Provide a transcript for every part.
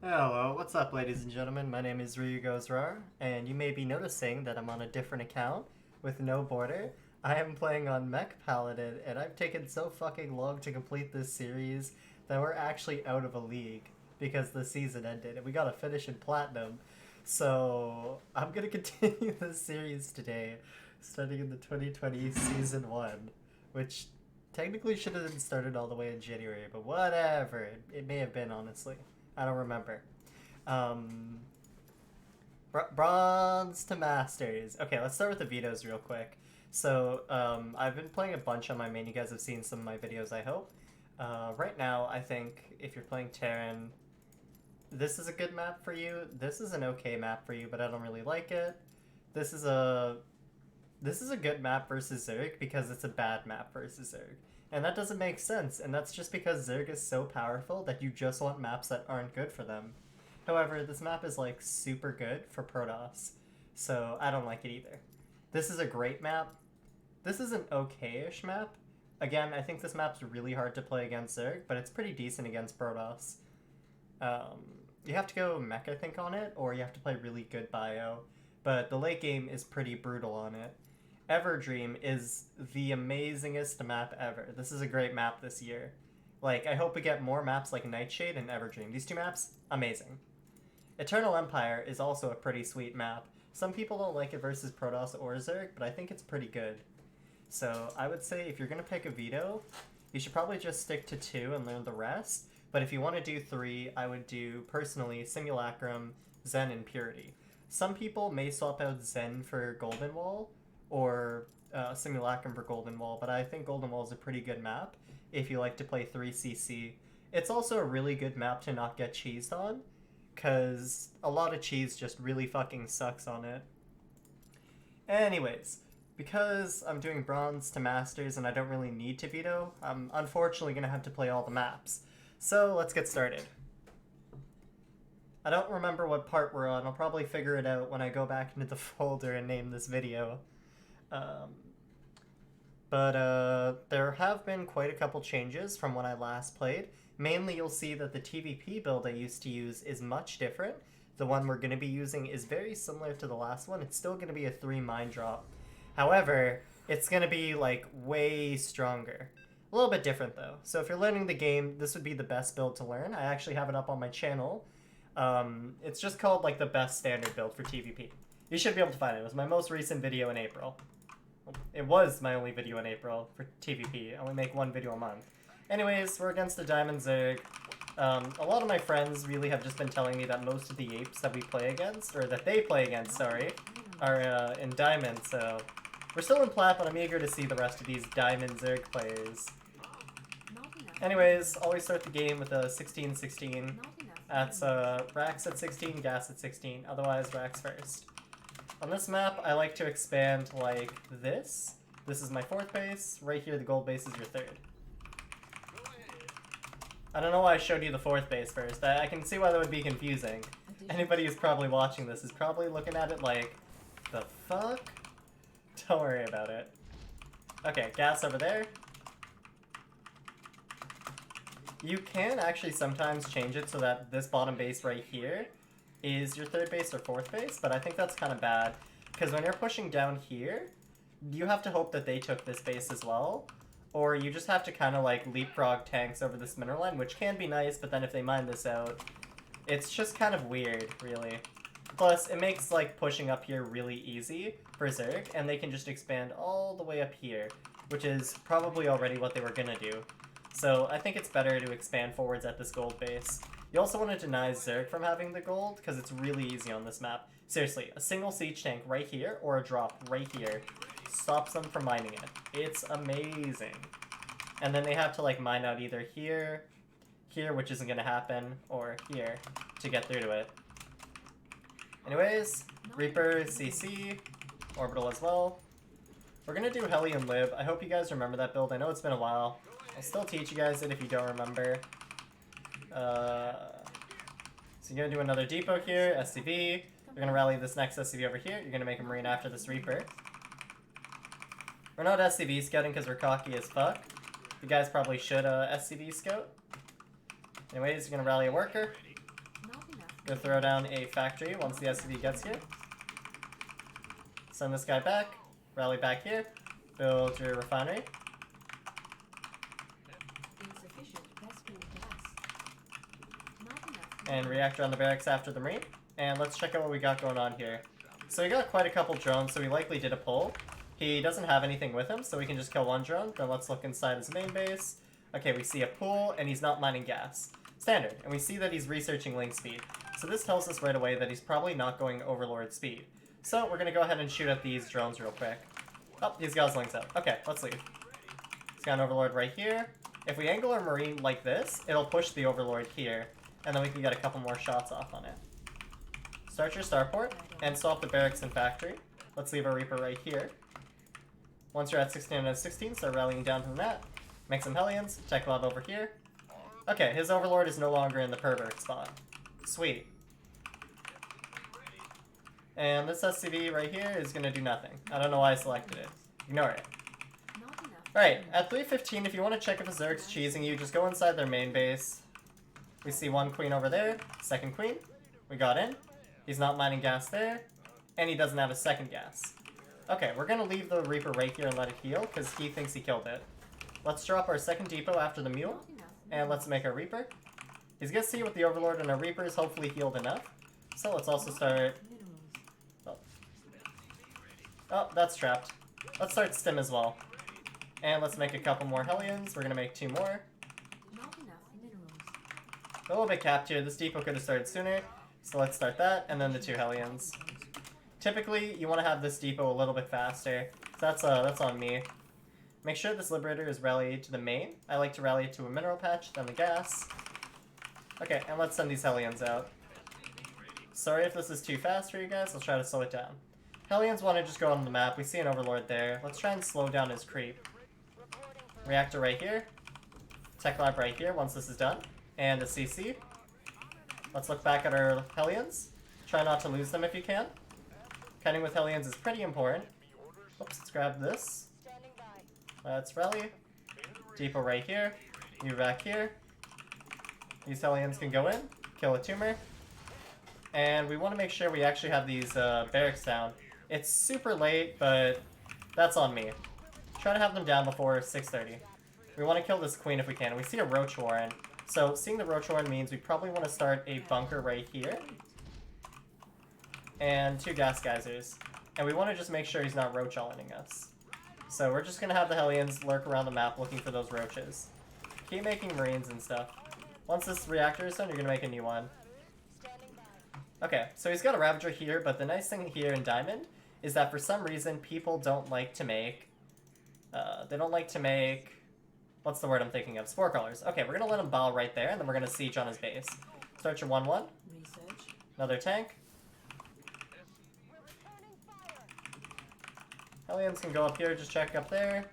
Hello, what's up, ladies and gentlemen? My name is Ryugozrar, and you may be noticing that I'm on a different account with no border. I am playing on Mech Paladin, and I've taken so fucking long to complete this series that we're actually out of a league because the season ended, and we gotta finish in Platinum. So, I'm gonna continue this series today, starting in the 2020 Season 1, which technically should have been started all the way in January, but whatever. It may have been, honestly. I don't remember. Um, Bronze to Masters. Okay, let's start with the vetoes real quick. So, I've been playing a bunch on my main. You guys have seen some of my videos, I hope. Right now, I think if you're playing Terran, this is a good map for you. This is an okay map for you, but I don't really like it. This is a good map versus Zerg because it's a bad map versus Zerg. And that doesn't make sense, and that's just because Zerg is so powerful that you just want maps that aren't good for them. However, this map is like super good for Protoss, so I don't like it either. This is a great map. This is an okay-ish map. Again, I think this map's really hard to play against Zerg, but it's pretty decent against Protoss. You have to go mech, I think, on it, or you have to play really good bio, but the late game is pretty brutal on it. Everdream is the amazingest map ever. This is a great map this year. Like, I hope we get more maps like Nightshade and Everdream. These two maps, amazing. Eternal Empire is also a pretty sweet map. Some people don't like it versus Protoss or Zerg, but I think it's pretty good. So I would say if you're going to pick a veto, you should probably just stick to 2 and learn the rest. But if you want to do 3, I would do, personally, Simulacrum, Zen, and Purity. Some people may swap out Zen for Golden Wall, or Simulacrum for Golden Wall, but I think Golden Wall is a pretty good map if you like to play 3CC. It's also a really good map to not get cheesed on, because a lot of cheese just really fucking sucks on it. Anyways, because I'm doing Bronze to Masters and I don't really need to veto, I'm unfortunately going to have to play all the maps. So let's get started. I don't remember what part we're on. I'll probably figure it out when I go back into the folder and name this video. Um, but there have been quite a couple changes from when I last played. Mainly, you'll see that the TVP build I used to use is much different. The one we're going to be using is very similar to the last one. It's still going to be a 3 mine drop. However, it's going to be like way stronger. A little bit different though. So if you're learning the game, this would be the best build to learn. I actually have it up on my channel. It's just called like the best standard build for TVP. You should be able to find it. It was my most recent video in April. It was my only video in April for TVP. I only make one video a month. Anyways, we're against the Diamond Zerg. A lot of my friends really have just been telling me that most of the apes that we play against, or that they play against, sorry, are in Diamond, so we're still in Plat, but I'm eager to see the rest of these Diamond Zerg players. Anyways, always start the game with a 16-16. That's Rax at 16, Gas at 16, otherwise Rax first. On this map, I like to expand like this. This is my 4th base. Right here, the gold base is your 3rd. I don't know why I showed you the 4th base first. I can see why that would be confusing. Anybody who's probably watching this is probably looking at it like, the fuck? Don't worry about it. Okay, gas over there. You can actually sometimes change it so that this bottom base right here is your 3rd base or 4th base, but I think that's kind of bad, because when you're pushing down here, you have to hope that they took this base as well, or you just have to kind of like leapfrog tanks over this mineral line, which can be nice, but then if they mine this out, it's just kind of weird, really. Plus, it makes like pushing up here really easy for Zerg, and they can just expand all the way up here, which is probably already what they were gonna do. So I think it's better to expand forwards at this gold base. You also want to deny Zerg from having the gold, because it's really easy on this map. Seriously, a single siege tank right here, or a drop right here, stops them from mining it. It's amazing. And then they have to like mine out either here, here, which isn't going to happen, or here, to get through to it. Anyways, Reaper, CC, Orbital as well. We're going to do Heli and Lib. I hope you guys remember that build. I know it's been a while. I'll still teach you guys it if you don't remember. So you're going to do another depot here, SCV. You're going to rally this next SCV over here. You're going to make a Marine after this Reaper. We're not SCV scouting because we're cocky as fuck. You guys probably should SCV scout. Anyways, you're going to rally a worker. Go throw down a factory once the SCV gets here. Send this guy back. Rally back here. Build your refinery. And reactor on the barracks after the marine. And let's check out what we got going on here. So we got quite a couple drones, so we likely did a pull. He doesn't have anything with him, so we can just kill one drone. Then let's look inside his main base. Okay, we see a pool, and he's not mining gas. Standard. And we see that he's researching link speed. So this tells us right away that he's probably not going overlord speed. So we're going to go ahead and shoot at these drones real quick. Oh, he's got his links up. Okay, let's leave. He's got an overlord right here. If we angle our marine like this, it'll push the overlord here. And then we can get a couple more shots off on it. Start your starport and swap the barracks and factory. Let's leave our Reaper right here. Once you're at 16 out of 16, start rallying down to the mat. Make some Hellions. Tech lab over here. Okay, his overlord is no longer in the pervert spot. Sweet. And this SCV right here is going to do nothing. I don't know why I selected it. Ignore it. Alright, at 3:15, if you want to check if a Zerg's cheesing you, just go inside their main base. We see one queen over there, second queen. We got in. He's not mining gas there. And he doesn't have a second gas. Okay, we're going to leave the Reaper right here and let it heal, because he thinks he killed it. Let's drop our second depot after the mule. And let's make our Reaper. He's going to see with the Overlord and our Reaper is hopefully healed enough. So let's also start... Oh, that's trapped. Let's start Stim as well. And let's make a couple more Hellions. We're going to make 2 more. A little bit capped here. This depot could have started sooner. So let's start that, and then the 2 Hellions. Typically, you want to have this depot a little bit faster. So that's on me. Make sure this Liberator is rallied to the main. I like to rally it to a mineral patch, then the gas. Okay, and let's send these Hellions out. Sorry if this is too fast for you guys. I'll try to slow it down. Hellions want to just go on the map. We see an Overlord there. Let's try and slow down his creep. Reactor right here. Tech lab right here once this is done. And a CC. Let's look back at our Hellions. Try not to lose them if you can. Cutting with Hellions is pretty important. Oops, let's grab this. Let's rally. Depot right here. You back here. These Hellions can go in. Kill a tumor. And we want to make sure we actually have these barracks down. It's super late, but that's on me. Try to have them down before 6:30. We want to kill this queen if we can. We see a Roach Warren. So seeing the Roach Warren means we probably want to start a bunker right here. And 2 gas geysers. And we want to just make sure he's not Roach Allining us. So we're just going to have the Hellions lurk around the map looking for those roaches. Keep making marines and stuff. Once this reactor is done, you're going to make a new one. Okay, so he's got a Ravager here, but the nice thing here in Diamond is that for some reason people don't like to make... they don't like to make... What's the word I'm thinking of? Spore Crawlers. Okay, we're going to let him bow right there, and then we're going to siege on his base. Start your 1-1. Another tank. Hellions can go up here, just check up there.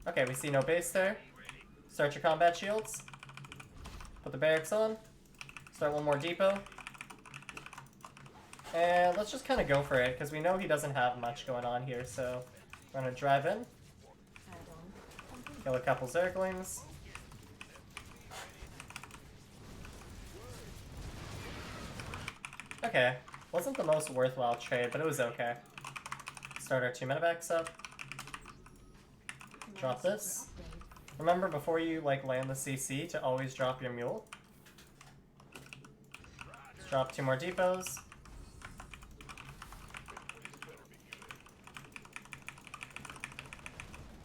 Okay, we see no base there. Start your combat shields. Put the barracks on. Start one more depot. And let's just kind of go for it, because we know he doesn't have much going on here, so we're going to drive in. Kill a couple Zerglings. Okay, wasn't the most worthwhile trade, but it was okay. Start our 2 medevacs up. Drop this. Remember before you land the CC to always drop your mule. Let's drop 2 more depots.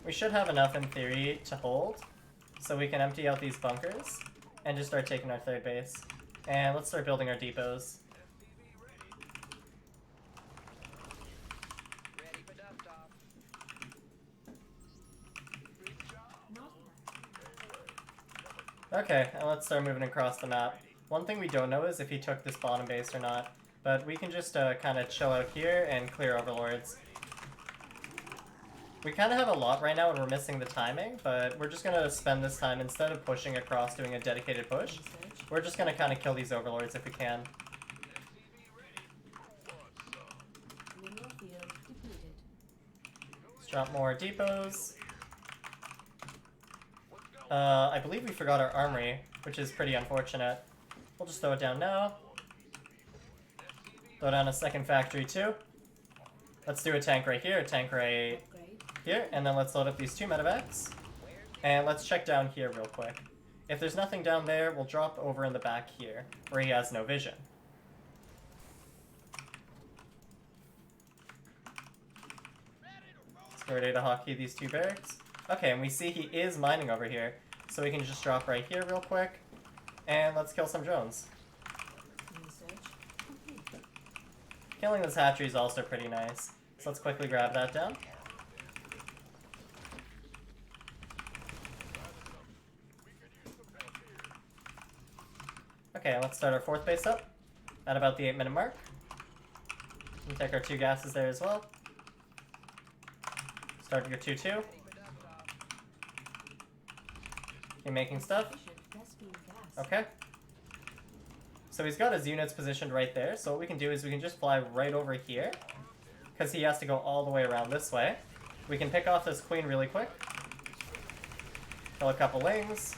We should have enough in theory to hold, so we can empty out these bunkers and just start taking our 3rd base. And let's start building our depots. Okay, and let's start moving across the map. One thing we don't know is if he took this bottom base or not, but we can just kind of chill out here and clear Overlords. We kind of have a lot right now and we're missing the timing, but we're just going to spend this time, instead of pushing across doing a dedicated push, we're just going to kind of kill these Overlords if we can. Let's drop more depots. I believe we forgot our armory, which is pretty unfortunate. We'll just throw it down now. Throw down a second factory too. Let's do a tank right here, a tank right here, and then let's load up these 2 medevacs. And let's check down here real quick. If there's nothing down there, we'll drop over in the back here, where he has no vision. Let's get ready to hotkey these 2 barracks. Okay, and we see he is mining over here, so we can just drop right here real quick. And let's kill some drones. Killing this hatchery is also pretty nice. So let's quickly grab that down. Okay, let's start our 4th base up at about the 8-minute mark. We take our 2 gases there as well. Start your 2-2. Keep making stuff. Okay. So he's got his units positioned right there, so what we can do is we can just fly right over here, because he has to go all the way around this way. We can pick off this queen really quick. Kill a couple lings.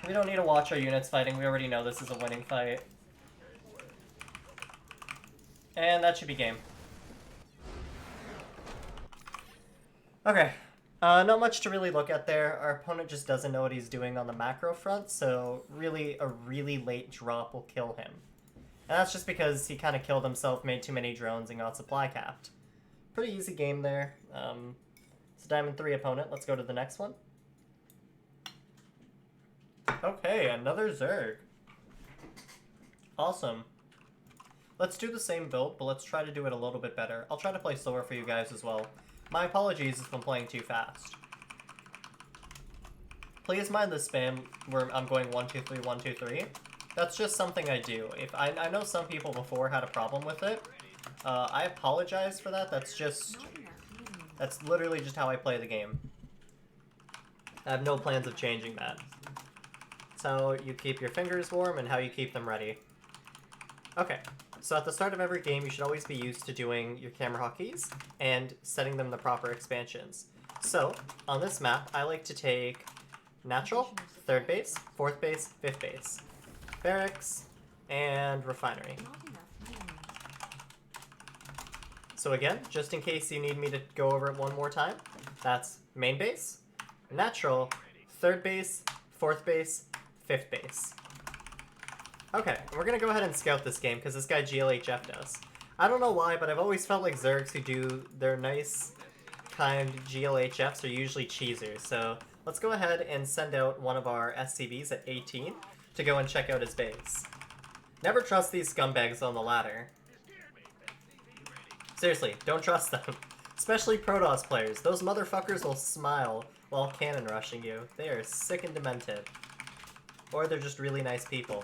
We don't need to watch our units fighting, we already know this is a winning fight. And that should be game. Okay. Not much to really look at there. Our opponent just doesn't know what he's doing on the macro front, so really a really late drop will kill him. And that's just because he kind of killed himself, made too many drones, and got supply capped. Pretty easy game there. It's a Diamond 3 opponent. Let's go to the next one. Okay, another Zerg. Awesome. Let's do the same build, but let's try to do it a little bit better. I'll try to play slower for you guys as well. My apologies if I'm playing too fast. Please mind the spam where I'm going 1, 2, 3, 1, 2, 3. That's just something I do. If I know some people before had a problem with it. I apologize for that. That's literally just how I play the game. I have no plans of changing that. It's how you keep your fingers warm and how you keep them ready. Okay. So at the start of every game, you should always be used to doing your camera hotkeys and setting them the proper expansions. So, on this map, I like to take natural, 3rd base, 4th base, 5th base, barracks, and refinery. So again, just in case you need me to go over it one more time, that's main base, natural, 3rd base, 4th base, 5th base. Okay, we're gonna go ahead and scout this game, because this guy GLHF'd us. I don't know why, but I've always felt like Zergs who do their nice, kind GLHFs are usually cheesers, so let's go ahead and send out one of our SCVs at 18 to go and check out his base. Never trust these scumbags on the ladder. Seriously, don't trust them. Especially Protoss players. Those motherfuckers will smile while cannon rushing you. They are sick and demented. Or they're just really nice people.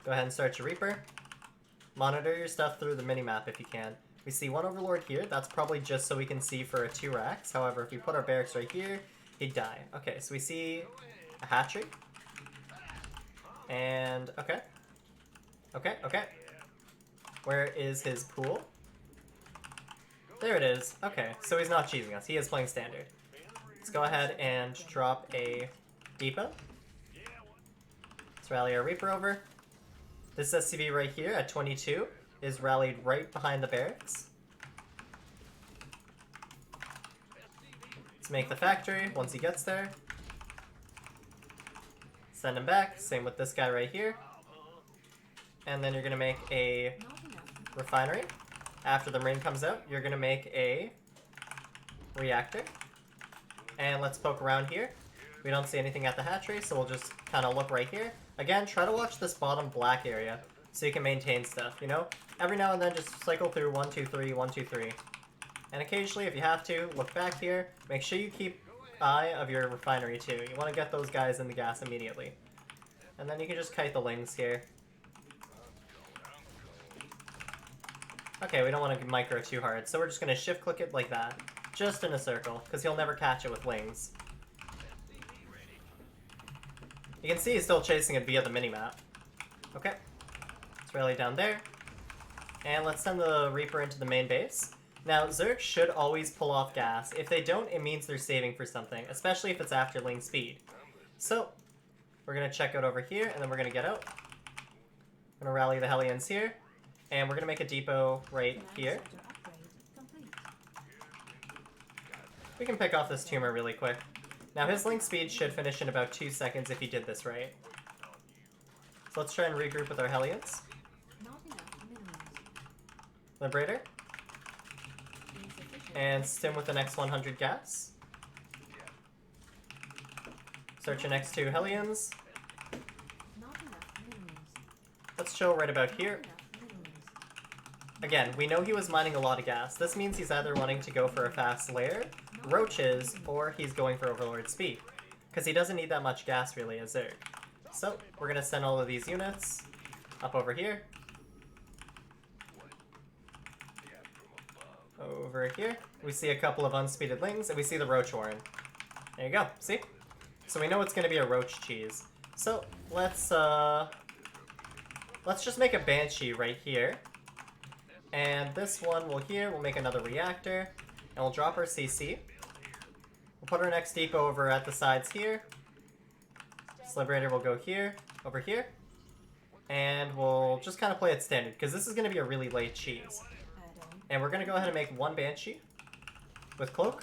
Go ahead and start your Reaper. Monitor your stuff through the minimap if you can. We see one Overlord here. That's probably just so we can see for a 2 racks. However, if we put our barracks right here, he'd die. Okay, so we see a hatchery. And, okay. Okay. Where is his pool? There it is. Okay, so he's not cheesing us. He is playing standard. Let's go ahead and drop a depot. Let's rally our Reaper over. This SCV right here at 22 is rallied right behind the barracks. Let's make the factory once he gets there. Send him back. Same with this guy right here. And then you're going to make a refinery. After the marine comes out, you're going to make a reactor. And let's poke around here. We don't see anything at the hatchery, so we'll just kind of look right here. Again, try to watch this bottom black area so you can maintain stuff, you know? Every now and then just cycle through 1, 2, 3, 1, 2, 3. And occasionally, if you have to, look back here. Make sure you keep eye of your refinery too. You want to get those guys in the gas immediately. And then you can just kite the lings here. Okay, we don't want to micro too hard, so we're just going to shift click it like that. Just in a circle, because he'll never catch it with lings. You can see he's still chasing it via the minimap. Okay. Let's rally down there. And let's send the Reaper into the main base. Now, Zerg should always pull off gas. If they don't, it means they're saving for something, especially if it's after Ling speed. So, we're going to check out over here, and then we're going to get out. We're going to rally the Hellions here, and we're going to make a depot right here. We can pick off this tumor really quick. Now, his Ling speed should finish in about 2 seconds if he did this right. So let's try and regroup with our Hellions. Liberator. And stim with the next 100 gas. Search your next 2 Hellions. Let's chill right about here. Again, we know he was mining a lot of gas. This means he's either wanting to go for a fast lair, roaches, or he's going for Overlord speed. Because he doesn't need that much gas really as Zerg. So, we're going to send all of these units up over here. Over here, we see a couple of unspeeded Lings, and we see the Roach Warren. There you go, see? So we know it's going to be a Roach cheese. So, let's just make a Banshee right here. And this one we'll make another reactor, and we'll drop our CC. We'll put our next depot over at the sides here. This Liberator will go here, over here. And we'll just kind of play it standard, because this is going to be a really late cheese. And we're going to go ahead and make 1 Banshee with Cloak.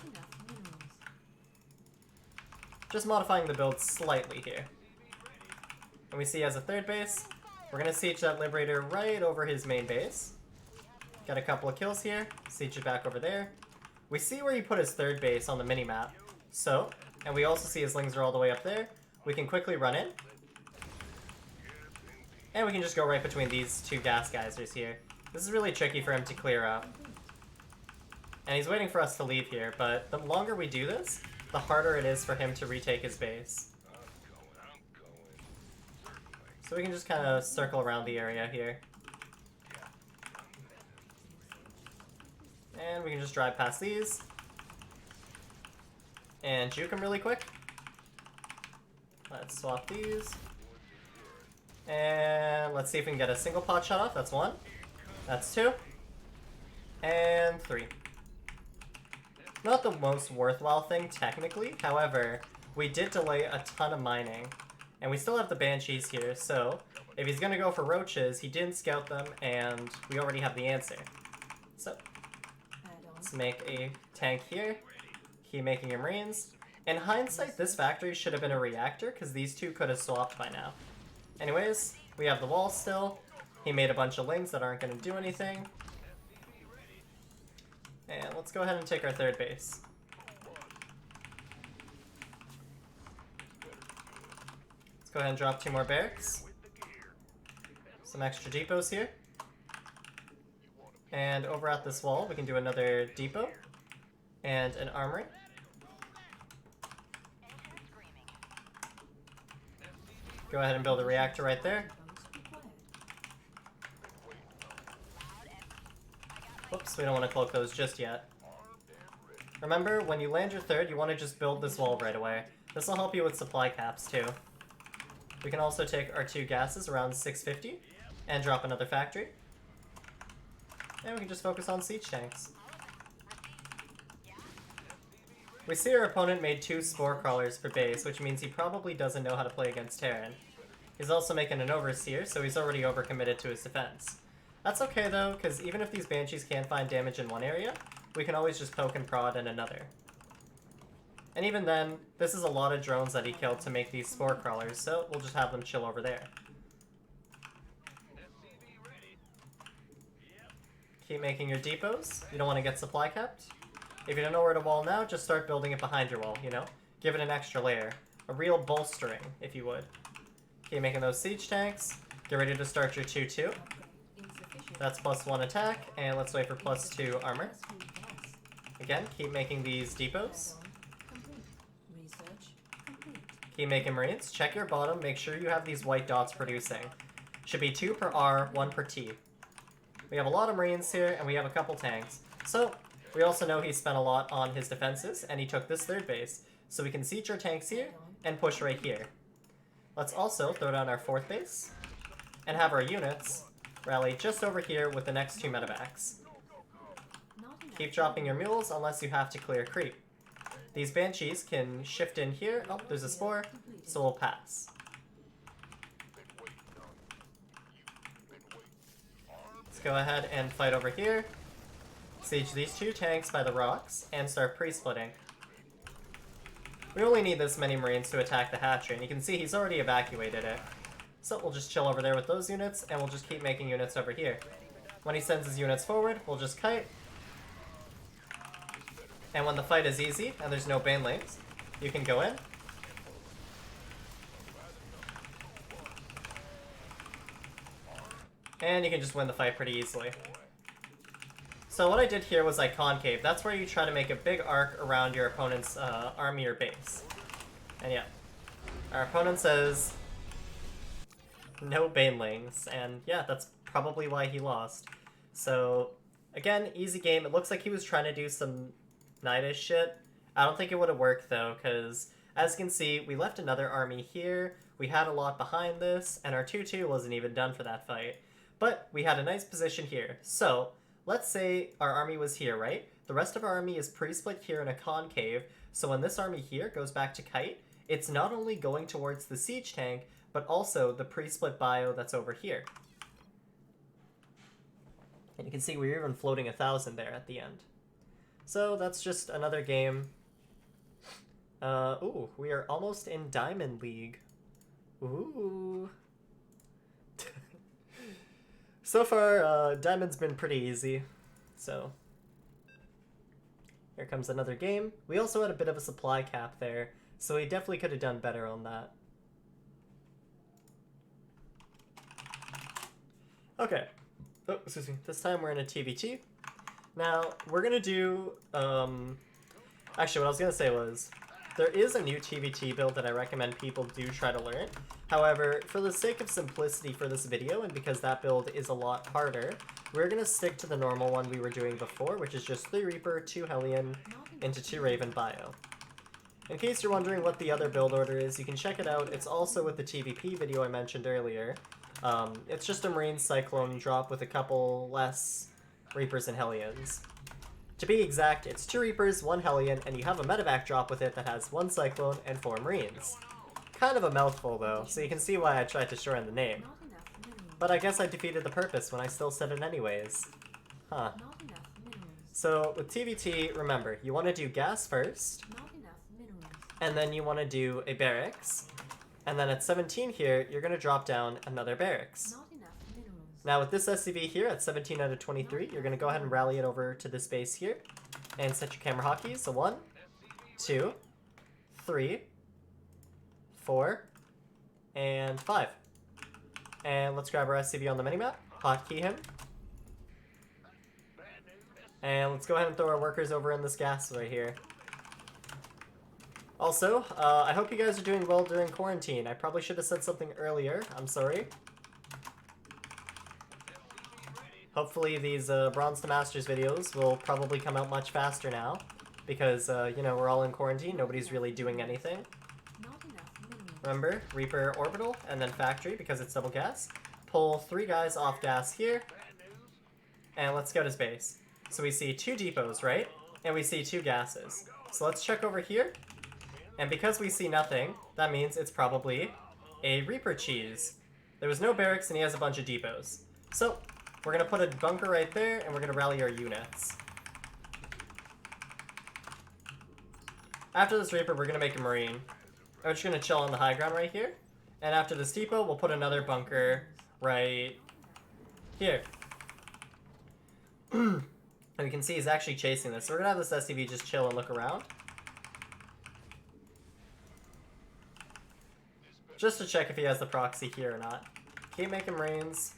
Just modifying the build slightly here. And we see as a 3rd base, we're going to siege that Liberator right over his main base. Got a couple of kills here, siege it back over there. We see where he put his 3rd base on the mini-map. So, and we also see his Lings are all the way up there. We can quickly run in. And we can just go right between these 2 gas geysers here. This is really tricky for him to clear out. And he's waiting for us to leave here, but the longer we do this, the harder it is for him to retake his base. So we can just kind of circle around the area here. And we can just drive past these. And juke him really quick. Let's swap these. And let's see if we can get a single pot shot off. That's 1. That's 2. And 3. Not the most worthwhile thing, technically. However, we did delay a ton of mining. And we still have the Banshees here, so if he's going to go for roaches, he didn't scout them, and we already have the answer. So, let's make a tank here. Keep making a Marines. In hindsight, this factory should have been a reactor, because these 2 could have swapped by now. Anyways, we have the wall still. He made a bunch of Lings that aren't going to do anything. And let's go ahead and take our 3rd base. Let's go ahead and drop 2 more barracks. Some extra depots here. And over at this wall, we can do another depot. And an armory. Go ahead and build a reactor right there. Whoops, we don't want to cloak those just yet. Remember, when you land your 3rd, you want to just build this wall right away. This will help you with supply caps, too. We can also take our 2 gases around 650 and drop another factory. And we can just focus on siege tanks. We see our opponent made 2 Spore Crawlers for base, which means he probably doesn't know how to play against Terran. He's also making an Overseer, so he's already overcommitted to his defense. That's okay though, because even if these Banshees can't find damage in one area, we can always just poke and prod in another. And even then, this is a lot of drones that he killed to make these Spore Crawlers, so we'll just have them chill over there. Keep making your depots. You don't want to get supply capped. If you don't know where to wall now, just start building it behind your wall, you know? Give it an extra layer. A real bolstering, if you would. Keep making those siege tanks. Get ready to start your 2-2. That's +1 attack, and let's wait for +2 armor. Again, keep making these depots. Keep making Marines. Check your bottom, make sure you have these white dots producing. Should be 2 per R, 1 per T. We have a lot of Marines here, and we have a couple tanks. So, we also know he spent a lot on his defenses, and he took this 3rd base. So we can siege our tanks here, and push right here. Let's also throw down our 4th base, and have our units rally just over here with the next 2 medevacs. Keep dropping your mules unless you have to clear creep. These banshees can shift in here. Oh, there's a spore, so we'll pass. Let's go ahead and fight over here. Siege these two tanks by the rocks and start pre-splitting. We only need this many marines to attack the hatchery, and you can see he's already evacuated it. So we'll just chill over there with those units, and we'll just keep making units over here. When he sends his units forward, we'll just kite. And when the fight is easy, and there's no banelings, you can go in. And you can just win the fight pretty easily. So what I did here was I concave. That's where you try to make a big arc around your opponent's army or base. And yeah, our opponent says no banelings, and yeah, that's probably why he lost. So again, easy game. It looks like he was trying to do some knightish shit. I don't think it would have worked though, because as you can see, we left another army here. We had a lot behind this, and our 2-2 wasn't even done for that fight. But we had a nice position here. So let's say our army was here, right? The rest of our army is pre-split here in a concave, so when this army here goes back to kite, it's not only going towards the siege tank, but also the pre-split bio that's over here. And you can see we're even floating 1,000 there at the end. So that's just another game. Ooh, we are almost in Diamond League. Ooh. So far, Diamond's been pretty easy, so here comes another game. We also had a bit of a supply cap there, so we definitely could have done better on that. Okay. Oh, excuse me. This time we're in a TVT. Now, we're gonna do, actually what I was gonna say was, there is a new TVT build that I recommend people do try to learn. However, for the sake of simplicity for this video, and because that build is a lot harder, we're going to stick to the normal one we were doing before, which is just 3 Reaper, 2 Hellion, into 2 Raven bio. In case you're wondering what the other build order is, you can check it out. It's also with the TVP video I mentioned earlier. It's just a Marine Cyclone drop with a couple less Reapers and Hellions. To be exact, it's 2 Reapers, 1 Hellion, and you have a medevac drop with it that has 1 Cyclone and 4 Marines. Kind of a mouthful though, so you can see why I tried to shorten the name. But I guess I defeated the purpose when I still said it anyways. Huh. So with TVT, remember, you want to do gas first, and then you want to do a barracks, and then at 17 here, you're going to drop down another barracks. Now with this SCV here at 17 out of 23, you're going to go ahead and rally it over to this base here, and set your camera hotkeys. So 1, 2, 3, 4, and 5. And let's grab our SCV on the minimap, hotkey him. And let's go ahead and throw our workers over in this gas right here. Also, I hope you guys are doing well during quarantine. I probably should have said something earlier. I'm sorry. Hopefully these Bronze to Masters videos will probably come out much faster now. Because, you know, we're all in quarantine. Nobody's really doing anything. Remember, Reaper Orbital, and then Factory, because it's double gas. Pull 3 guys off gas here. And let's go to base. So we see 2 depots, right? And we see 2 gases. So let's check over here. And because we see nothing, that means it's probably a Reaper cheese. There was no barracks and he has a bunch of depots. So we're going to put a bunker right there and we're going to rally our units. After this Reaper, we're going to make a Marine. We're just going to chill on the high ground right here. And after this depot, we'll put another bunker right here. And you can see he's actually chasing this. So we're going to have this SCV just chill and look around. Just to check if he has the proxy here or not. Keep making Marines.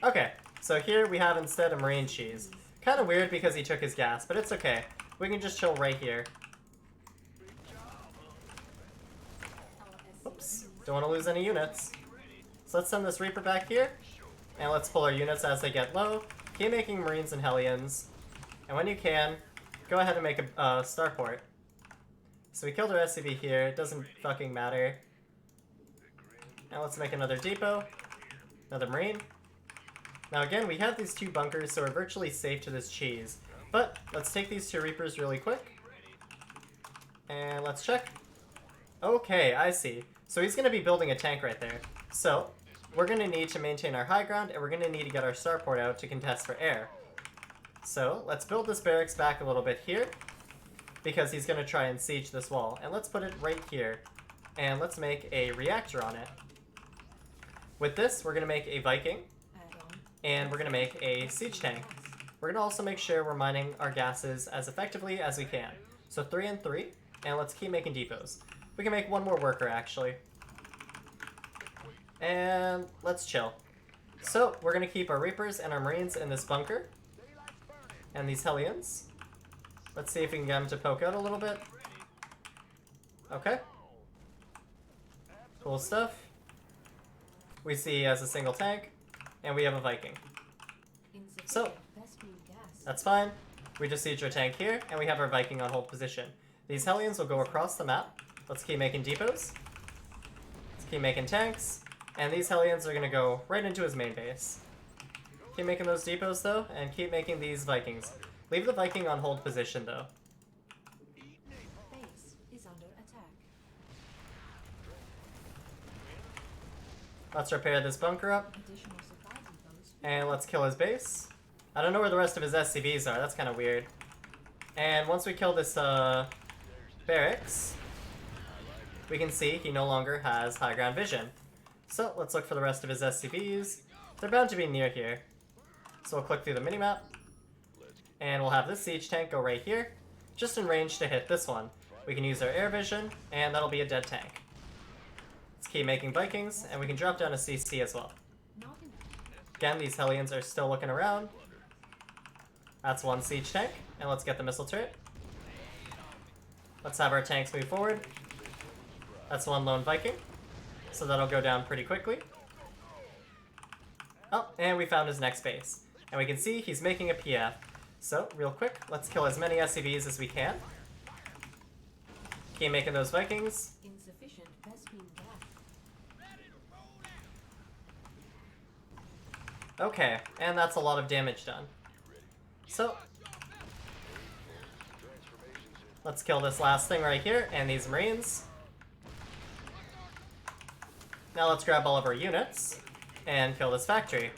Okay, so here we have instead a Marine cheese. Kind of weird because he took his gas, but it's okay. We can just chill right here. Oops, don't want to lose any units. So let's send this Reaper back here, and let's pull our units as they get low. Keep making Marines and Hellions, and when you can, go ahead and make a starport. So we killed our SCV here, it doesn't fucking matter. And let's make another depot, another Marine. Now again, we have these 2 bunkers, so we're virtually safe to this cheese. But let's take these 2 Reapers really quick. And let's check. Okay, I see. So he's going to be building a tank right there. So we're going to need to maintain our high ground, and we're going to need to get our starport out to contest for air. So let's build this barracks back a little bit here, because he's going to try and siege this wall. And let's put it right here. And let's make a reactor on it. With this, we're going to make a Viking. And we're going to make a siege tank. We're going to also make sure we're mining our gases as effectively as we can. So 3 and 3. And let's keep making depots. We can make 1 more worker, actually. And let's chill. So we're going to keep our Reapers and our Marines in this bunker. And these Hellions. Let's see if we can get them to poke out a little bit. Okay. Cool stuff. We see he has a single tank. And we have a Viking. So, that's fine. We just siege our tank here, and we have our Viking on hold position. These Hellions will go across the map. Let's keep making depots. Let's keep making tanks. And these Hellions are going to go right into his main base. Keep making those depots, though, and keep making these Vikings. Leave the Viking on hold position, though. Base is under attack. Let's repair this bunker up. And let's kill his base. I don't know where the rest of his SCVs are. That's kind of weird. And once we kill this barracks, we can see he no longer has high ground vision. So let's look for the rest of his SCVs. They're bound to be near here. So we'll click through the minimap. And we'll have this siege tank go right here, just in range to hit this one. We can use our air vision, and that'll be a dead tank. Let's keep making Vikings, and we can drop down a CC as well. Again, these Hellions are still looking around. That's 1 siege tank, and let's get the missile turret. Let's have our tanks move forward. That's 1 lone Viking, so that'll go down pretty quickly. Oh, and we found his next base. And we can see he's making a PF. So, real quick, let's kill as many SCVs as we can. Keep making those Vikings. Insufficient Vespene gas. Okay, and that's a lot of damage done. So, let's kill this last thing right here, and these Marines. Now let's grab all of our units, and kill this factory.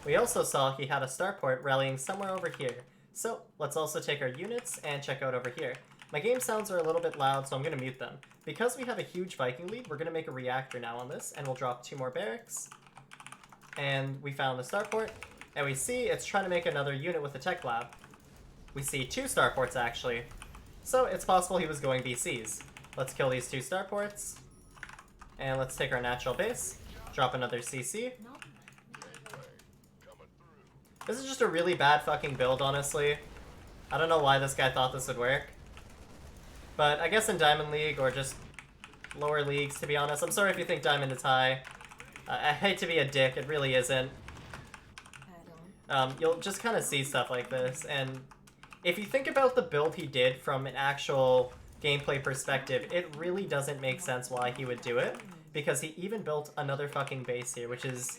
We also saw he had a starport rallying somewhere over here. So let's also take our units and check out over here. My game sounds are a little bit loud, so I'm going to mute them. Because we have a huge Viking lead, we're going to make a reactor now on this, and we'll drop 2 more barracks. And we found the starport, and we see it's trying to make another unit with a tech lab. We see 2 starports actually. So it's possible he was going BCs. Let's kill these 2 starports. And let's take our natural base, drop another CC. This is just a really bad fucking build, honestly. I don't know why this guy thought this would work. But I guess in Diamond League, or just lower leagues, to be honest. I'm sorry if you think Diamond is high. I hate to be a dick, it really isn't. You'll just kind of see stuff like this, and if you think about the build he did from an actual gameplay perspective, it really doesn't make sense why he would do it, because he even built another fucking base here, which is,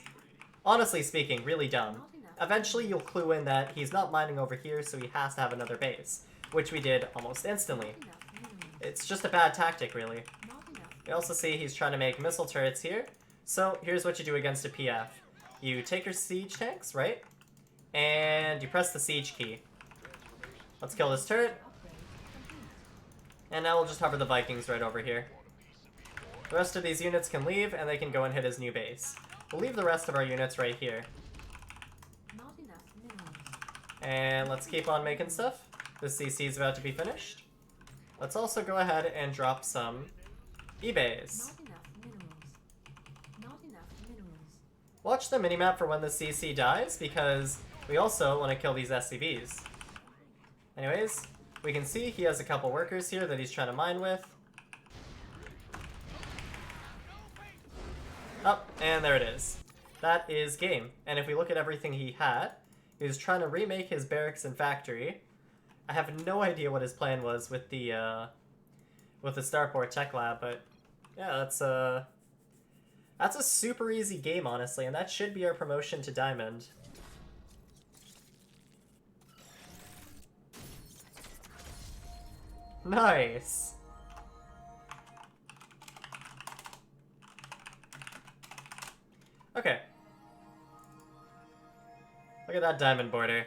honestly speaking, really dumb. Eventually you'll clue in that he's not mining over here, so he has to have another base, which we did almost instantly. It's just a bad tactic, really. You also see he's trying to make missile turrets here. So here's what you do against a PF. You take your siege tanks, right? And you press the siege key. Let's kill this turret. And now we'll just hover the Vikings right over here. The rest of these units can leave, and they can go and hit his new base. We'll leave the rest of our units right here. And let's keep on making stuff. This CC is about to be finished. Let's also go ahead and drop some eBays. Watch the minimap for when the CC dies, because we also want to kill these SCVs. Anyways, we can see he has a couple workers here that he's trying to mine with. Oh, and there it is. That is game. And if we look at everything he had, he was trying to remake his barracks and factory. I have no idea what his plan was with the Starport Tech Lab, but yeah, that's a super easy game, honestly, and that should be our promotion to Diamond. Nice. Okay. Look at that diamond border.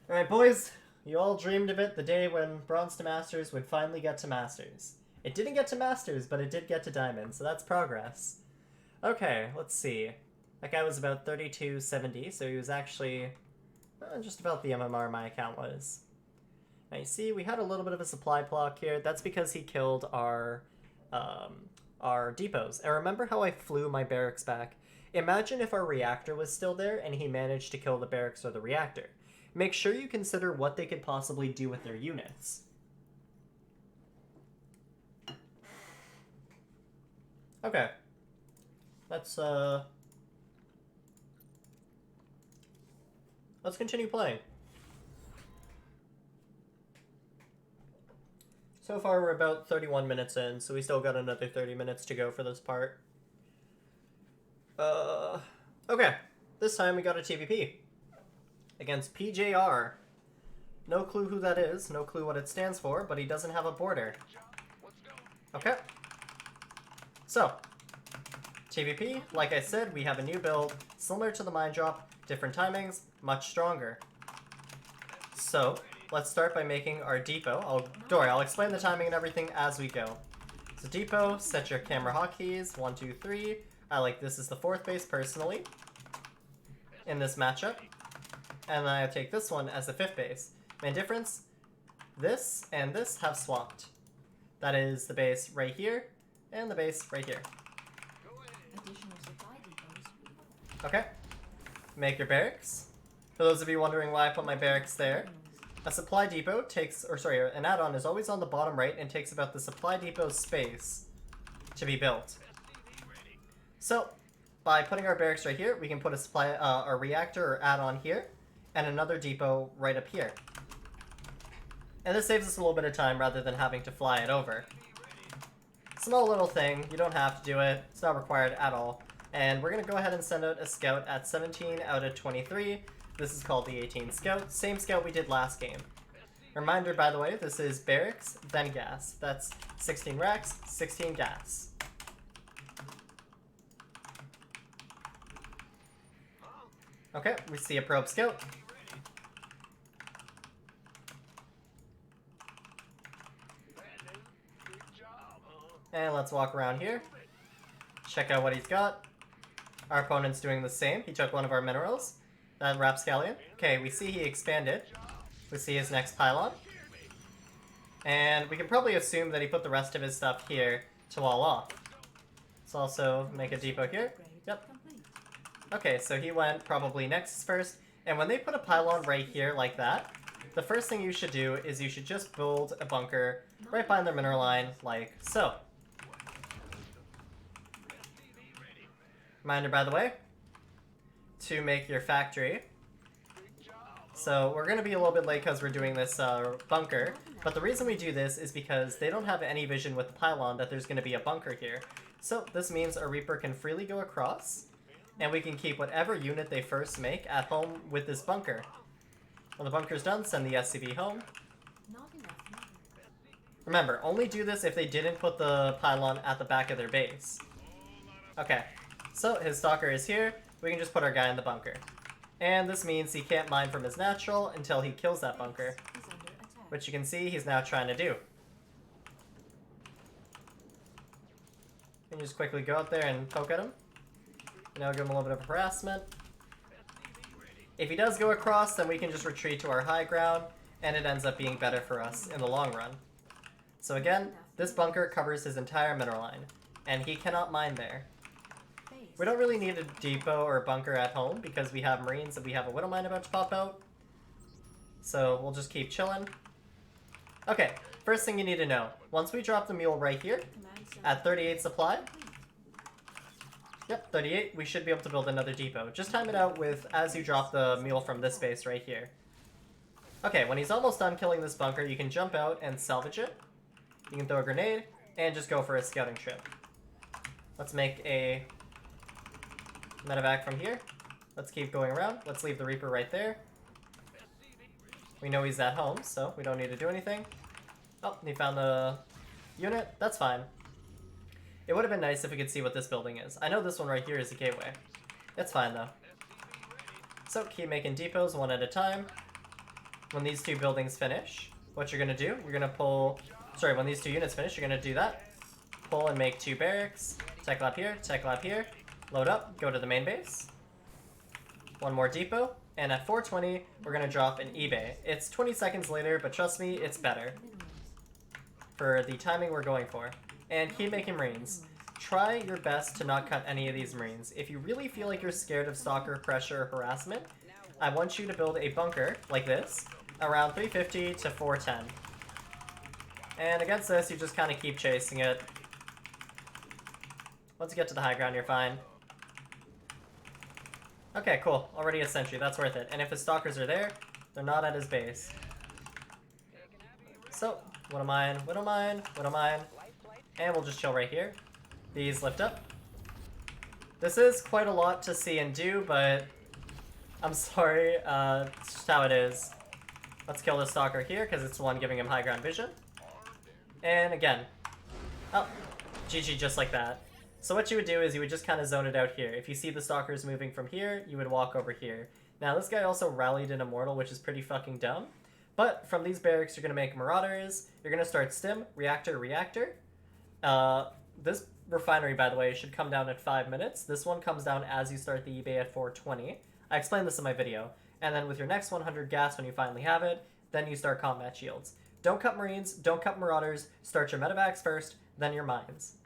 Alright, boys. You all dreamed of it, the day when Bronze to Masters would finally get to Masters. It didn't get to Masters, but it did get to Diamond, so that's progress. Okay, let's see. That guy was about 3270, so he was actually just about the MMR my account was. Now you see, we had a little bit of a supply block here. That's because he killed our depots. And remember how I flew my barracks back? Imagine if our reactor was still there and he managed to kill the barracks or the reactor. Make sure you consider what they could possibly do with their units. Okay. Let's continue playing. So far we're about 31 minutes in, so we still got another 30 minutes to go for this part. Okay. This time we got a TVP. Against PJR. No clue who that is, no clue what it stands for, but he doesn't have a border. Okay. So, TVP, like I said, we have a new build, similar to the Mine Drop, different timings, much stronger. So, let's start by making our depot. Don't worry, I'll explain the timing and everything as we go. So depot, set your camera hotkeys, 1, 2, 3. I like this as the 4th base personally in this matchup. And then I take this one as the 5th base. Main difference, this and this have swapped. That is the base right here and the base right here. Additional supply depots. Okay. Make your barracks. For those of you wondering why I put my barracks there, a supply depot takes, an add-on is always on the bottom right and takes about the supply depot space to be built. So, by putting our barracks right here, we can put a supply, a reactor or add-on here, and another depot right up here. And this saves us a little bit of time rather than having to fly it over. Small little thing, you don't have to do it, it's not required at all. And we're going to go ahead and send out a scout at 17 out of 23. This is called the 18 Scout, same scout we did last game. Reminder, by the way, this is barracks, then gas. That's 16 racks, 16 gas. Okay, we see a probe scout. And let's walk around here. Check out what he's got. Our opponent's doing the same. He took one of our minerals. That Rapscallion. Okay, we see he expanded. We see his next pylon. And we can probably assume that he put the rest of his stuff here to wall off. Let's also make a depot here. Yep. Okay, so he went probably Nexus first. And when they put a pylon right here like that, the first thing you should do is you should just build a bunker right behind their mineral line, like so. Reminder, by the way, to make your factory. So we're going to be a little bit late because we're doing this bunker, but the reason we do this is because they don't have any vision with the pylon that there's going to be a bunker here. So this means a Reaper can freely go across, and we can keep whatever unit they first make at home with this bunker. When the bunker's done, send the SCV home. Not enough money. Remember, only do this if they didn't put the pylon at the back of their base. Okay, so his stalker is here. We can just put our guy in the bunker. And this means he can't mine from his natural until he kills that bunker, Is under attack. which you can see he's now trying to do. You can just quickly go out there and poke at him. Now give him a little bit of harassment. If he does go across, then we can just retreat to our high ground, and it ends up being better for us in the long run. So again, this bunker covers his entire mineral line, and he cannot mine there. Base. We don't really need a depot or a bunker at home because we have marines and we have a widow mine about to pop out. So we'll just keep chilling. Okay, first thing you need to know. Once we drop the mule right here, Command center at 38 supply, complete. yep, 38, we should be able to build another depot. Just time it out with as you drop the mule from this base right here. Okay, when he's almost done killing this bunker, you can jump out and salvage it. You can throw a grenade and just go for a scouting trip. Let's make a medevac from here. Let's keep going around. Let's leave the Reaper right there. We know he's at home, so we don't need to do anything. Oh, he found the unit. That's fine. It would have been nice if we could see what this building is. I know this one right here is a gateway. It's fine, though. So, keep making depots one at a time. When these two buildings finish, what you're going to do, you're going to pull... Sorry, when these two units finish, you're going to do that. Pull and make 2 barracks. Tech lab here. Load up, go to the main base. One more depot. And at 4:20, we're going to drop an eBay. It's 20 seconds later, but trust me, it's better for the timing we're going for. And keep making Marines. Try your best to not cut any of these Marines. If you really feel like you're scared of stalker pressure or harassment, I want you to build a bunker like this, around 350 to 410. And against this, you just kind of keep chasing it. Once you get to the high ground, you're fine. Okay, cool. Already a sentry. That's worth it. And if his stalkers are there, they're not at his base. So, what am I? And we'll just chill right here. These lift up. This is quite a lot to see and do, but I'm sorry. It's just how it is. Let's kill this stalker here, because it's the one giving him high ground vision. And again. Oh, GG just like that. So what you would do is you would just kind of zone it out here. If you see the stalkers moving from here, you would walk over here. Now this guy also rallied an immortal, which is pretty fucking dumb. But from these barracks, you're going to make marauders. You're going to start stim, reactor. This refinery, by the way, should come down at 5 minutes. This one comes down as you start the eBay at 4:20. I explained this in my video. And then with your next 100 gas, when you finally have it, then you start combat shields. Don't cut Marines, don't cut marauders. Start your medevacs first, then your mines.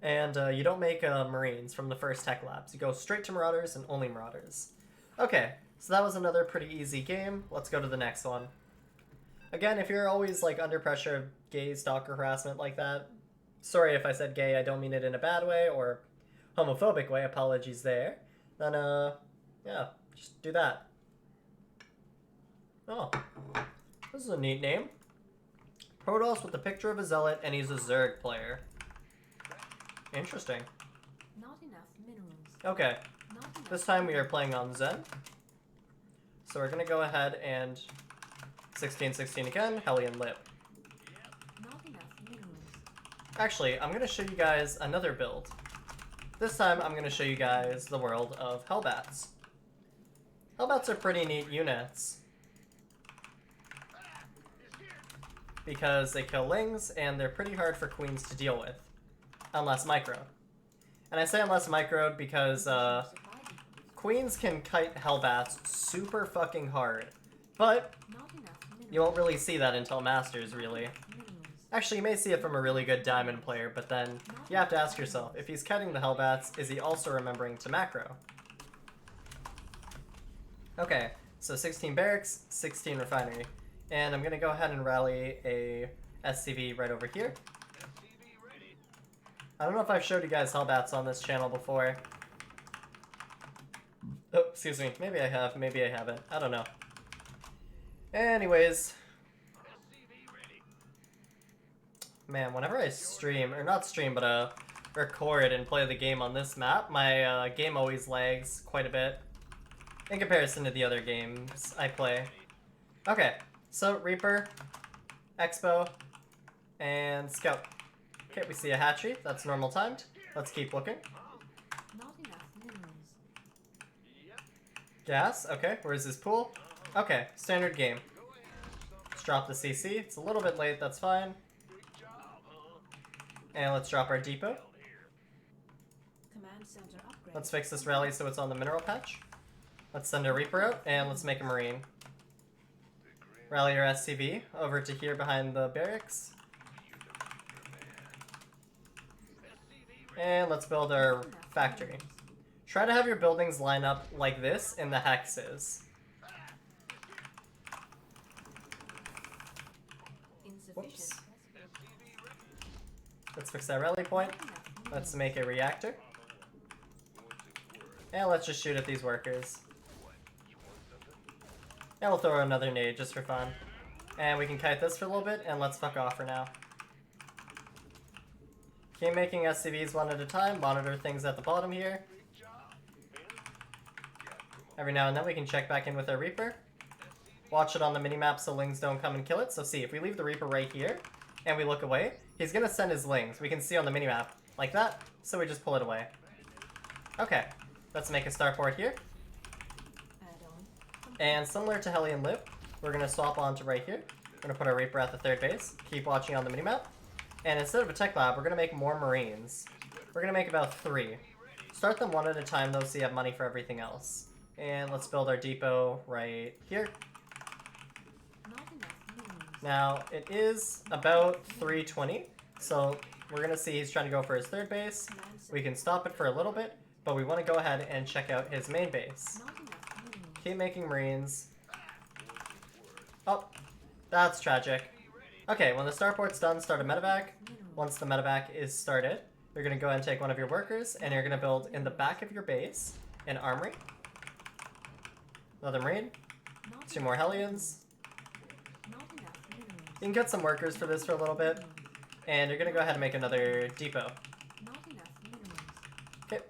And you don't make Marines from the first tech labs. You go straight to Marauders and only Marauders. Okay, so that was another pretty easy game. Let's go to the next one. Again, if you're always like under pressure of gay stalker harassment like that, sorry if I said gay, I don't mean it in a bad way or homophobic way, apologies there. Then, yeah, just do that. Oh, this is a neat name. Protoss with the picture of a zealot, and he's a Zerg player. Interesting. Not enough minerals. Okay, Not enough this time we are playing on Zen. So we're gonna go ahead and 1616 again, Hellion Lip. Not enough minerals. Actually, I'm gonna show you guys another build. This time I'm gonna show you guys the world of Hellbats. Hellbats are pretty neat units. Because they kill lings, and they're pretty hard for queens to deal with. Unless micro. And I say unless microed because queens can kite Hellbats super fucking hard. But Not enough minerals. you won't really see that until Masters, really. Minerals. Actually, you may see it from a really good Diamond player, but then you have to ask yourself, if he's kiting the Hellbats, is he also remembering to macro? Okay, so 16 barracks, 16 refinery. And I'm gonna go ahead and rally a SCV right over here. I don't know if I've showed you guys Hellbats on this channel before. Oh, excuse me. Maybe I have, maybe I haven't. I don't know. Anyways. Man, whenever I stream, or not stream, but record and play the game on this map, my game always lags quite a bit in comparison to the other games I play. Okay, so Reaper, Expo, and Scout. Okay, we see a hatchery. That's normal timed. Let's keep looking. Not enough minerals. Gas. Okay, where's his pool? Okay, standard game. Let's drop the CC. It's a little bit late, that's fine. And let's drop our depot. Command center upgrade. Let's fix this rally so it's on the mineral patch. Let's send a Reaper out, and let's make a Marine. Rally your SCV over to here behind the barracks. And let's build our factory. Try to have your buildings line up like this in the hexes. Whoops. Let's fix that rally point. Let's make a reactor. And let's just shoot at these workers. And we'll throw another nade just for fun. And we can kite this for a little bit, and let's fuck off for now. Keep making SCVs one at a time, monitor things at the bottom here. Every now and then we can check back in with our Reaper. Watch it on the minimap so Lings don't come and kill it. So see, if we leave the Reaper right here, and we look away, he's gonna send his Lings. We can see on the minimap, like that, so we just pull it away. Okay, let's make a starport here. And similar to Hellion Lib, we're gonna swap onto right here. We're gonna put our Reaper at the third base, keep watching on the minimap. And instead of a tech lab, we're gonna make more Marines. We're gonna make about 3. Start them one at a time though, so you have money for everything else. And let's build our depot right here. Now, it is about 320, so we're gonna see he's trying to go for his third base. We can stop it for a little bit, but we wanna go ahead and check out his main base. Keep making Marines. Oh, that's tragic. Okay, when the starport's done, start a medevac. Once the medevac is started, you're gonna go ahead and take one of your workers, and you're gonna build in the back of your base an armory. Another Marine. 2 more Hellions. You can get some workers for this for a little bit. And you're gonna go ahead and make another depot. Okay.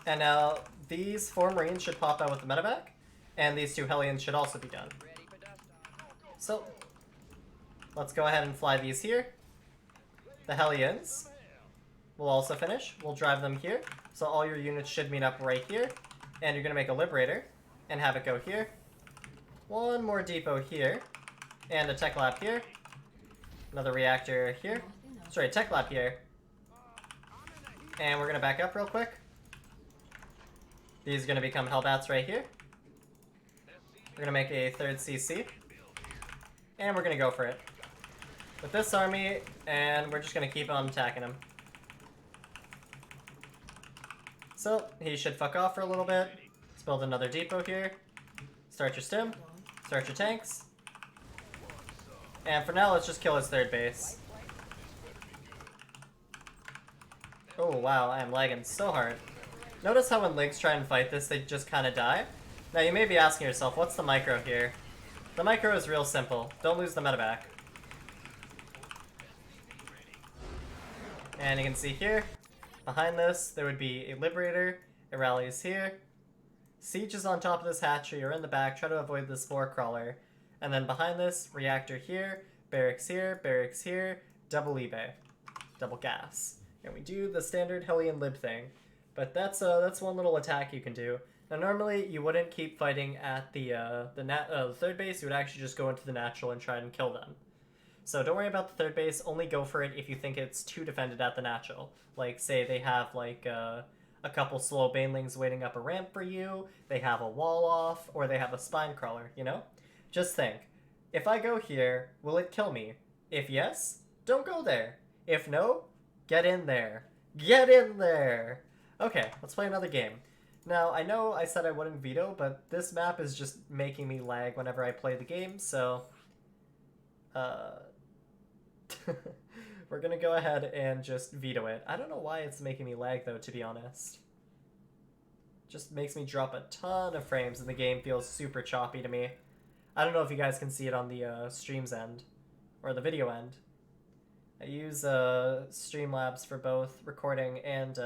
And now, these 4 Marines should pop out with the medevac. And these 2 Hellions should also be done. So, let's go ahead and fly these here. The Hellions will also finish. We'll drive them here. So all your units should meet up right here. And you're gonna make a Liberator and have it go here. 1 more depot here. And a tech lab here. Another reactor here. Sorry, tech lab here. And we're gonna back up real quick. These are gonna become Hellbats right here. We're gonna make a 3rd CC. And we're gonna go for it. With this army, and we're just gonna keep on attacking him. So, he should fuck off for a little bit. Let's build another depot here. Start your stim. Start your tanks. And for now, let's just kill his 3rd base. Oh wow, I am lagging so hard. Notice how when Lings try and fight this, they just kind of die? Now you may be asking yourself, what's the micro here? The micro is real simple. Don't lose the medevac. And you can see here, behind this, there would be a Liberator. It rallies here. Siege is on top of this hatchery, or in the back. Try to avoid the Spore Crawler. And then behind this, Reactor here, barracks here, double eBay. Double gas. And we do the standard Hellion Lib thing. But that's one little attack you can do. Now normally you wouldn't keep fighting at the 3rd base, you would actually just go into the natural and try and kill them. So don't worry about the 3rd base, only go for it if you think it's too defended at the natural. Like say they have like a couple slow banelings waiting up a ramp for you, they have a wall off, or they have a spine crawler, you know? Just think, if I go here, will it kill me? If yes, don't go there. If no, get in there. Get in there! Okay, let's play another game. Now, I know I said I wouldn't veto, but this map is just making me lag whenever I play the game, so... we're gonna go ahead and just veto it. I don't know why it's making me lag, though, to be honest. Just makes me drop a ton of frames, and the game feels super choppy to me. I don't know if you guys can see it on the stream's end, or the video end. I use Streamlabs for both recording and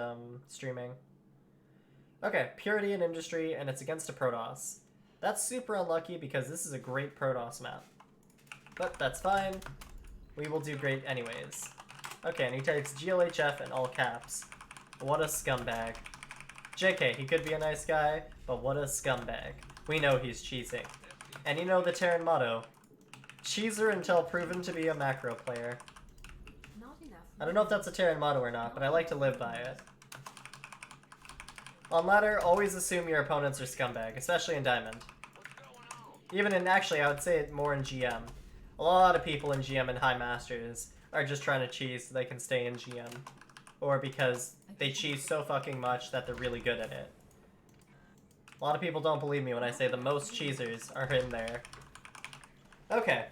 streaming. Okay, Purity in Industry, and it's against a Protoss. That's super unlucky because this is a great Protoss map. But that's fine. We will do great anyways. Okay, and he types GLHF in all caps. What a scumbag. JK, he could be a nice guy, but what a scumbag. We know he's cheesing. And you know the Terran motto. Cheeser until proven to be a macro player. I don't know if that's a Terran motto or not, but I like to live by it. On ladder, always assume your opponents are scumbag, especially in Diamond. Even in, actually, I would say it more in GM. A lot of people in GM and High Masters are just trying to cheese so they can stay in GM. Or because they cheese so fucking much that they're really good at it. A lot of people don't believe me when I say the most cheesers are in there. Okay.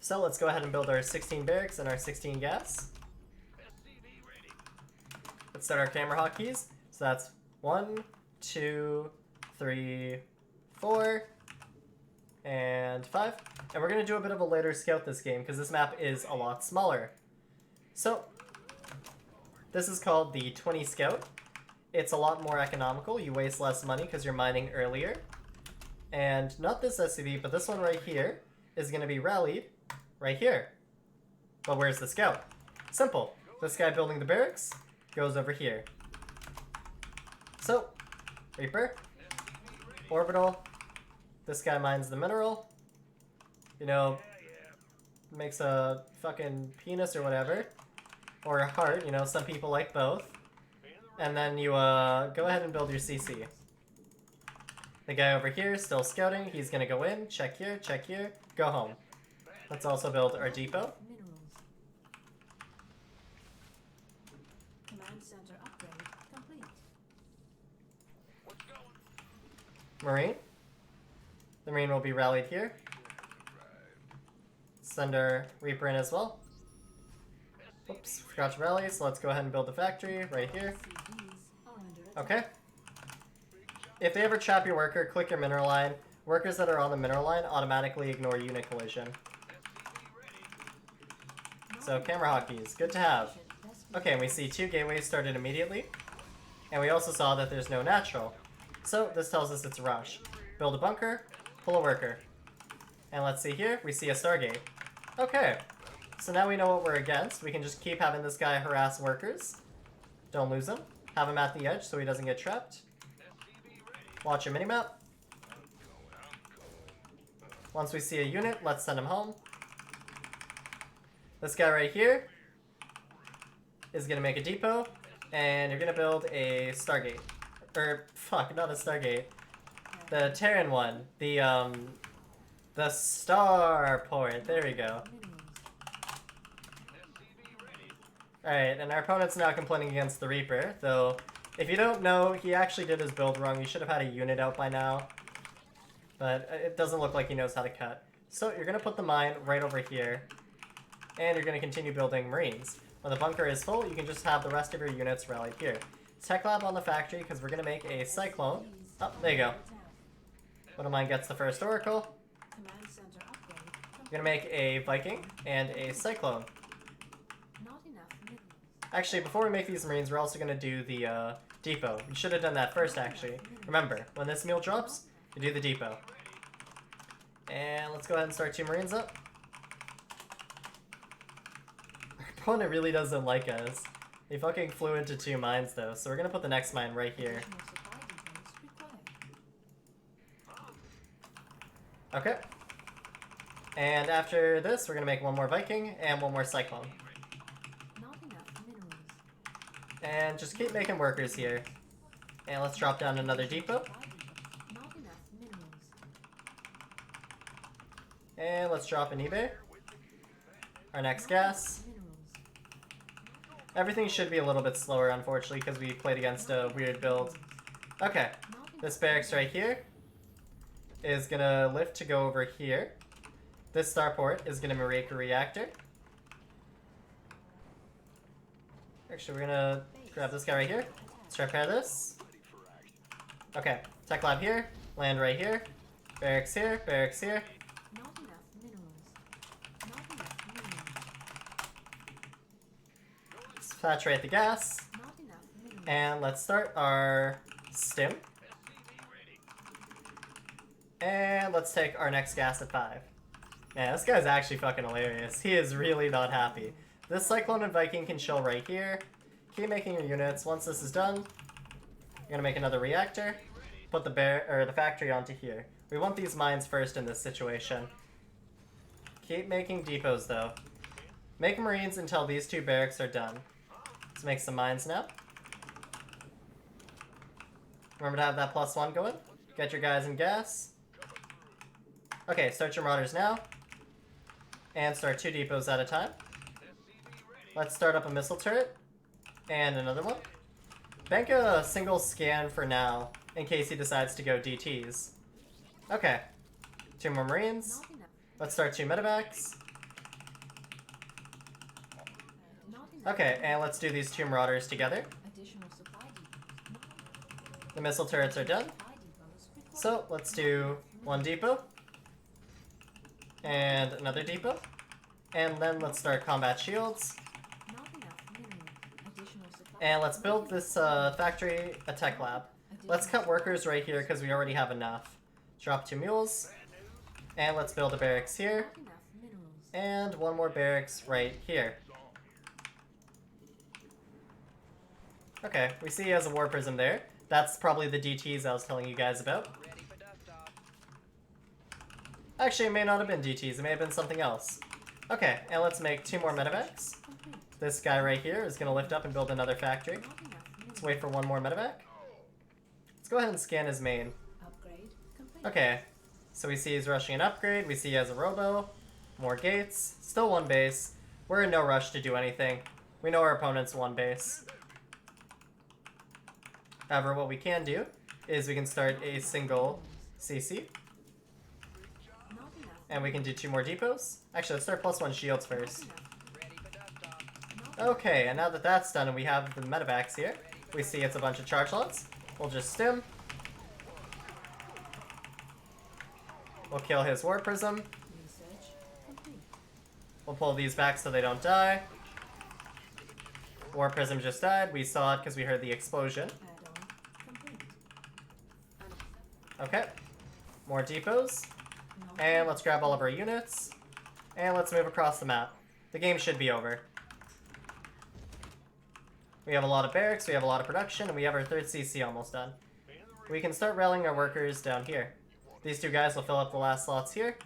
So let's go ahead and build our 16 barracks and our 16 gas. Let's start our camera hotkeys. So that's 1, 2, 3, 4, and 5. And we're going to do a bit of a later scout this game because this map is a lot smaller. So, this is called the 20 Scout. It's a lot more economical. You waste less money because you're mining earlier. And not this SCV, but this one right here is going to be rallied right here. But where's the scout? Simple. This guy building the barracks goes over here. So, Reaper, Orbital, this guy mines the mineral, you know, makes a fucking penis or whatever, or a heart, you know, some people like both. And then you go ahead and build your CC. The guy over here is still scouting. He's gonna go in, check here, go home. Let's also build our depot. Minerals. Command center upgrade complete. Marine. The Marine will be rallied here. Send our Reaper in as well. Oops, forgot to rally, so let's go ahead and build the factory right here. CVs are under attack. Okay. If they ever trap your worker, click your mineral line. Workers that are on the mineral line automatically ignore unit collision. So camera hockey is good to have. Okay, and we see 2 gateways started immediately. And we also saw that there's no natural. So this tells us it's a rush. Build a bunker, pull a worker. And let's see here, we see a Stargate. Okay, so now we know what we're against. We can just keep having this guy harass workers. Don't lose him. Have him at the edge so he doesn't get trapped. Watch your minimap. Once we see a unit, let's send him home. This guy right here is going to make a depot, and you're going to build a Stargate. Or, fuck, not a Stargate. The Terran one. The Starport. There we go. Alright, and our opponent's now complaining against the Reaper, though if you don't know, he actually did his build wrong. He should have had a unit out by now. But it doesn't look like he knows how to cut. So you're going to put the mine right over here. And you're going to continue building Marines. When the bunker is full, you can just have the rest of your units rallied here. Tech Lab on the factory, because we're going to make a Cyclone. Oh, there you go. One of mine gets the first Oracle. Command center upgrade complete. We're going to make a Viking and a Cyclone. Not enough minerals. Actually, before we make these Marines, we're also going to do the depot. We should have done that first, actually. Remember, when this meal drops, you do the depot. And let's go ahead and start 2 Marines up. Our opponent really doesn't like us. He fucking flew into 2 mines, though, so we're going to put the next mine right here. Additional supply depots required. Okay. And after this, we're going to make 1 more Viking and 1 more Cyclone. Not enough minerals. And just keep making workers here. And let's drop down another depot. Supply depot. Not enough minerals. And let's drop an eBay. Our next gas. Minerals. Everything should be a little bit slower, unfortunately, because we played against a weird build. Okay, this barracks right here is gonna lift to go over here. This starport is gonna make a reactor. Actually, we're gonna grab this guy right here. Let's repair this. Okay, tech lab here, land right here, barracks here, barracks here. Not enough minerals. Not enough minerals. Saturate the gas, Not enough minerals. and let's start our stim. And let's take our next gas at 5. Man, this guy's actually fucking hilarious. He is really not happy. This Cyclone and Viking can chill right here. Keep making your units. Once this is done, you're gonna make another reactor. Put the factory onto here. We want these mines first in this situation. Keep making depots though. Make Marines until these 2 barracks are done. Let's make some mines now. Remember to have that +1 going. Get your guys in gas. Okay, start your marauders now. And start 2 depots at a time. Let's start up a missile turret. And another one. Bank a single scan for now, in case he decides to go DTs. Okay. 2 more Marines. Not enough. Let's start 2 medevacs. Not enough. Okay, and let's do these 2 marauders together. Additional supply depots. The missile turrets are done. Supply depots So let's do one depot. And another depot. And then let's start combat shields. Not enough minerals. Additional supply. And let's build this factory, a tech lab. Let's cut workers right here because we already have enough. Drop 2 mules. And let's build a barracks here. Not enough minerals. And one more barracks right here. Okay, we see he has a war prism there. That's probably the DTs I was telling you guys about. Actually, it may not have been DTs, it may have been something else. Okay, and let's make 2 more medevacs. Complete. This guy right here is going to lift up and build another factory. Not enough minerals. Let's wait for one more medevac. Let's go ahead and scan his main. Upgrade complete. Okay, so we see he's rushing an upgrade, we see he has a robo, more gates, still 1 base. We're in no rush to do anything. We know our opponent's 1 base. However, what we can do is we can start a single CC, Not enough. and we can do 2 more depots. Actually, let's start +1 shields first. Not Okay, and now that that's done and we have the medevacs here, we see it's a bunch of charge lots. We'll just stim. We'll kill his war prism. research complete. We'll pull these back so they don't die. War prism just died. We saw it because we heard the explosion. Add-on complete. Okay. More depots. Not And let's grab all of our units. And let's move across the map. The game should be over. We have a lot of barracks, we have a lot of production, and we have our 3rd CC almost done. We can start rallying our workers down here. These 2 guys will fill up the last slots here.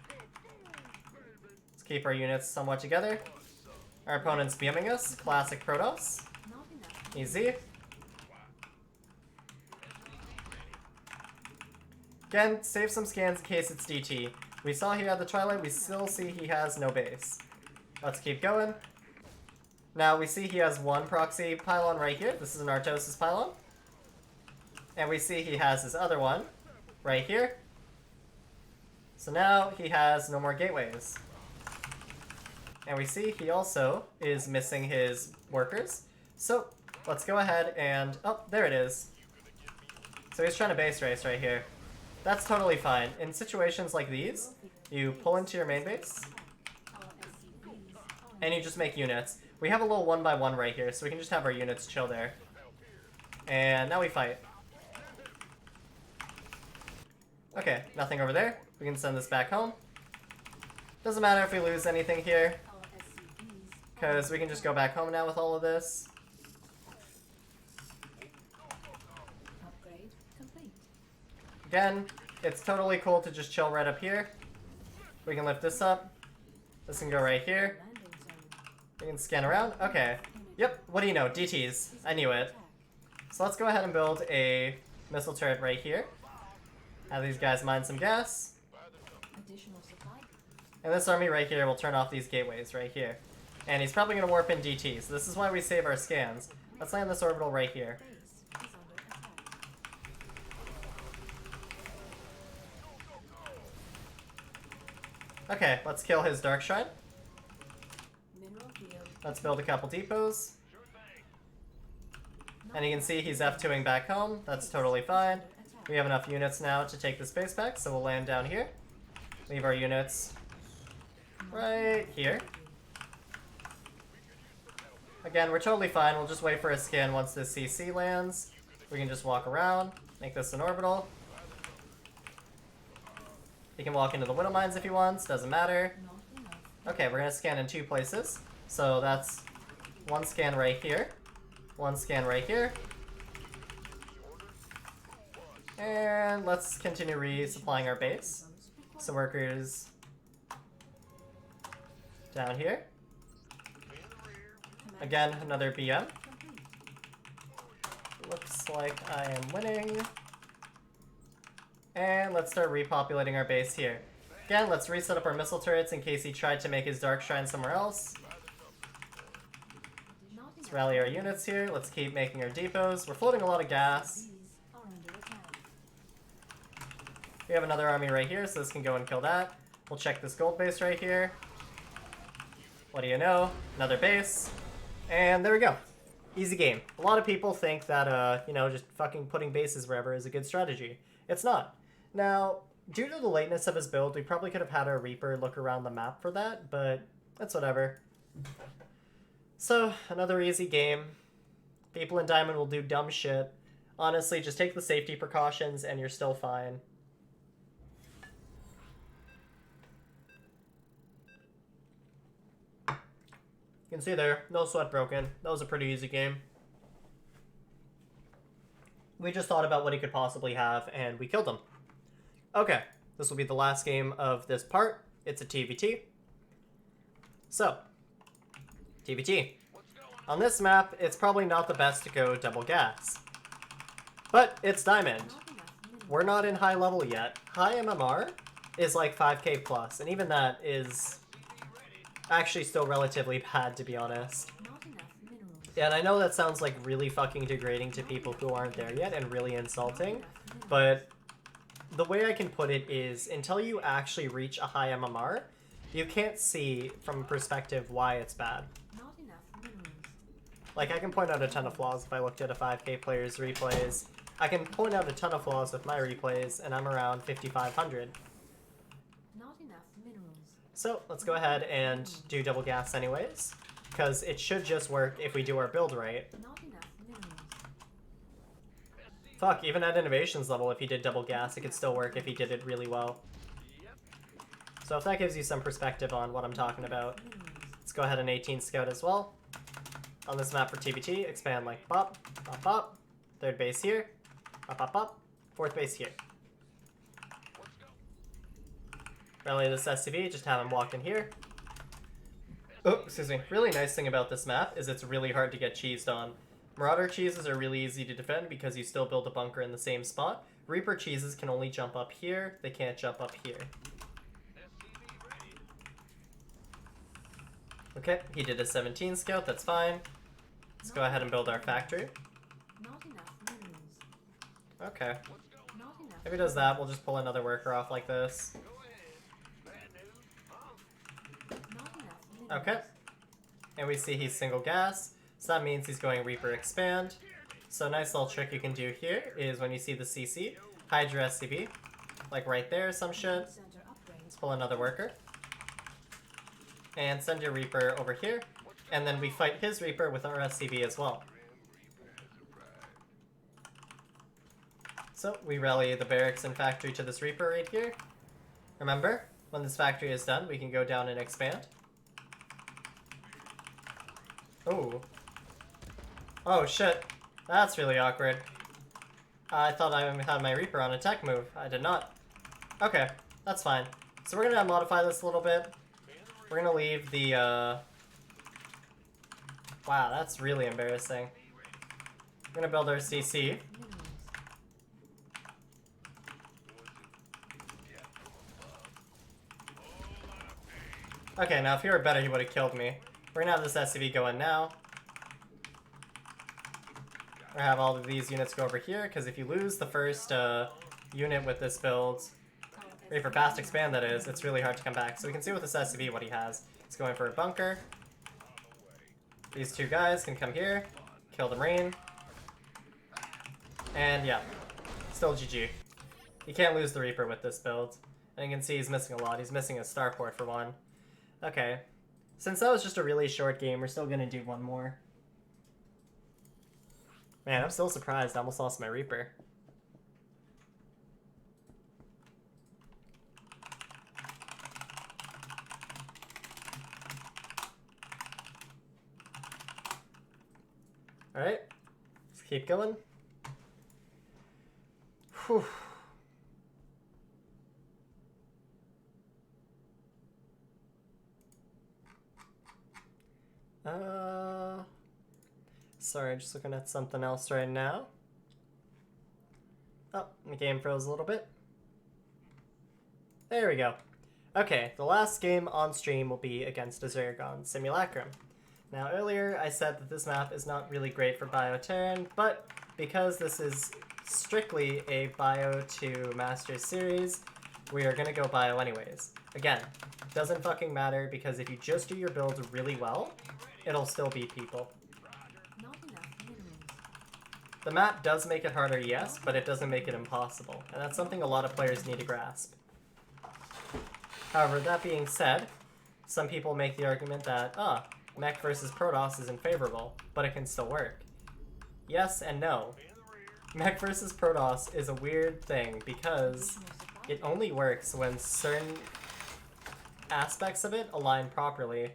Let's keep our units somewhat together. Our opponent's BMing us. Classic Protoss. Not enough. Easy. Again, save some scans in case it's DT. We saw he had the Twilight, we still see he has no base. Let's keep going. Now we see he has 1 proxy pylon right here. This is an Artosis pylon. And we see he has his other one right here. So now he has no more gateways. And we see he also is missing his workers. So let's go ahead and... Oh, there it is. So he's trying to base race right here. That's totally fine. In situations like these, you pull into your main base, and you just make units. We have a little 1x1 right here, so we can just have our units chill there. And now we fight. Okay, nothing over there. We can send this back home. Doesn't matter if we lose anything here, because we can just go back home now with all of this. Upgrade complete. Again, it's totally cool to just chill right up here. We can lift this up. This can go right here. Landing zone. We can scan around. Okay. Yep, what do you know? DTs. I knew it. So let's go ahead and build a missile turret right here. Have these guys mine some gas. Additional supply. And this army right here will turn off these gateways right here. And he's probably going to warp in DT, so this is why we save our scans. Let's land this orbital right here. Base is under attack. Okay, let's kill his Dark Shrine. Mineral field. Let's build a couple depots. And you can see he's F2ing back home. That's totally fine. We have enough units now to take the space back, so we'll land down here. Leave our units right here. Again, we're totally fine. We'll just wait for a scan once this CC lands. We can just walk around, make this an orbital. He can walk into the Widow Mines if he wants, doesn't matter. Not enough. Okay, we're gonna scan in 2 places. So that's 1 scan right here, 1 scan right here. And let's continue resupplying our base. So workers down here. Again, another BM. Complete. Looks like I am winning. And let's start repopulating our base here. Again, let's reset up our missile turrets in case he tried to make his Dark Shrine somewhere else. Not Let's enough. rally our units here. Let's keep making our depots. We're floating a lot of gas. These are under attack. We have another army right here, so this can go and kill that. We'll check this gold base right here. What do you know? Another base. And there we go. Easy game. A lot of people think that, you know, just fucking putting bases wherever is a good strategy. It's not. Now, due to the lateness of his build, we probably could have had our Reaper look around the map for that, but that's whatever. So, another easy game. People in Diamond will do dumb shit. Honestly, just take the safety precautions and you're still fine. You can see there, no sweat broken. That was a pretty easy game. We just thought about what he could possibly have, and we killed him. Okay, this will be the last game of this part. It's a TVT. So, TVT. On this map, it's probably not the best to go double gas. But it's Diamond. We're not in high level yet. High MMR is like 5k plus, and even that is actually still relatively bad, to be honest. Yeah, and I know that sounds like really fucking degrading to people who aren't there yet and really insulting, but the way I can put it is until you actually reach a high MMR, you can't see from a perspective why it's bad. Like, I can point out a ton of flaws if I looked at a 5k player's replays. I can point out a ton of flaws with my replays, and I'm around 5,500. So, let's go ahead and do double gas anyways, because it should just work if we do our build right. Fuck, even at innovations level, if he did double gas, it could still work if he did it really well. So if that gives you some perspective on what I'm talking about, let's go ahead and 18 scout as well. On this map for TBT, expand like bop, bop, bop. Third base here, bop, bop, bop. Fourth base here. Rally this SCV, just have him walk in here. Oh, excuse me. Really nice thing about this map is it's really hard to get cheesed on. Marauder cheeses are really easy to defend because you still build a bunker in the same spot. Reaper cheeses can only jump up here, they can't jump up here. Okay, he did a 17 scout, that's fine. Let's go ahead and build our factory. Okay. If he does that, we'll just pull another worker off like this. Okay. And we see he's single gas, so that means he's going Reaper expand. So a nice little trick you can do here is when you see the CC, hide your SCV, like right there, some shit. Let's pull another worker. And send your Reaper over here, and then we fight his Reaper with our SCV as well. So we rally the barracks and factory to this Reaper right here. Remember, when this factory is done, we can go down and expand. Oh. Oh shit. That's really awkward. I thought I had my Reaper on a tech move. I did not. Okay, that's fine. So we're gonna modify this a little bit. We're gonna leave the, Wow, that's really embarrassing. We're gonna build our CC. Okay, now if he were better, he would have killed me. We're gonna have this SCV go in now. We're gonna have all of these units go over here, because if you lose the first unit with this build, Reaper fast expand that is, it's really hard to come back. So we can see with this SCV what he has. He's going for a bunker. These two guys can come here, kill the Marine. And yeah, still GG. You can't lose the Reaper with this build. And you can see he's missing a lot. He's missing a starport for one. Okay. Since that was just a really short game, we're still gonna do one more. Man, I'm still surprised. I almost lost my Reaper. Alright. Let's keep going. Whew. Sorry, just looking at something else right now. Oh, the game froze a little bit. There we go. Okay, the last game on stream will be against a Zergon Simulacrum. Now earlier I said that this map is not really great for Bio-Terran, but because this is strictly a Bio to Masters series, we are gonna go Bio anyways. Again, doesn't fucking matter because if you just do your build really well, it'll still beat people. The map does make it harder, yes, but it doesn't make it impossible, and that's something a lot of players need to grasp. However, that being said, some people make the argument that, mech versus Protoss isn't favorable, but it can still work. Yes and no. Mech versus Protoss is a weird thing because it only works when certain aspects of it align properly.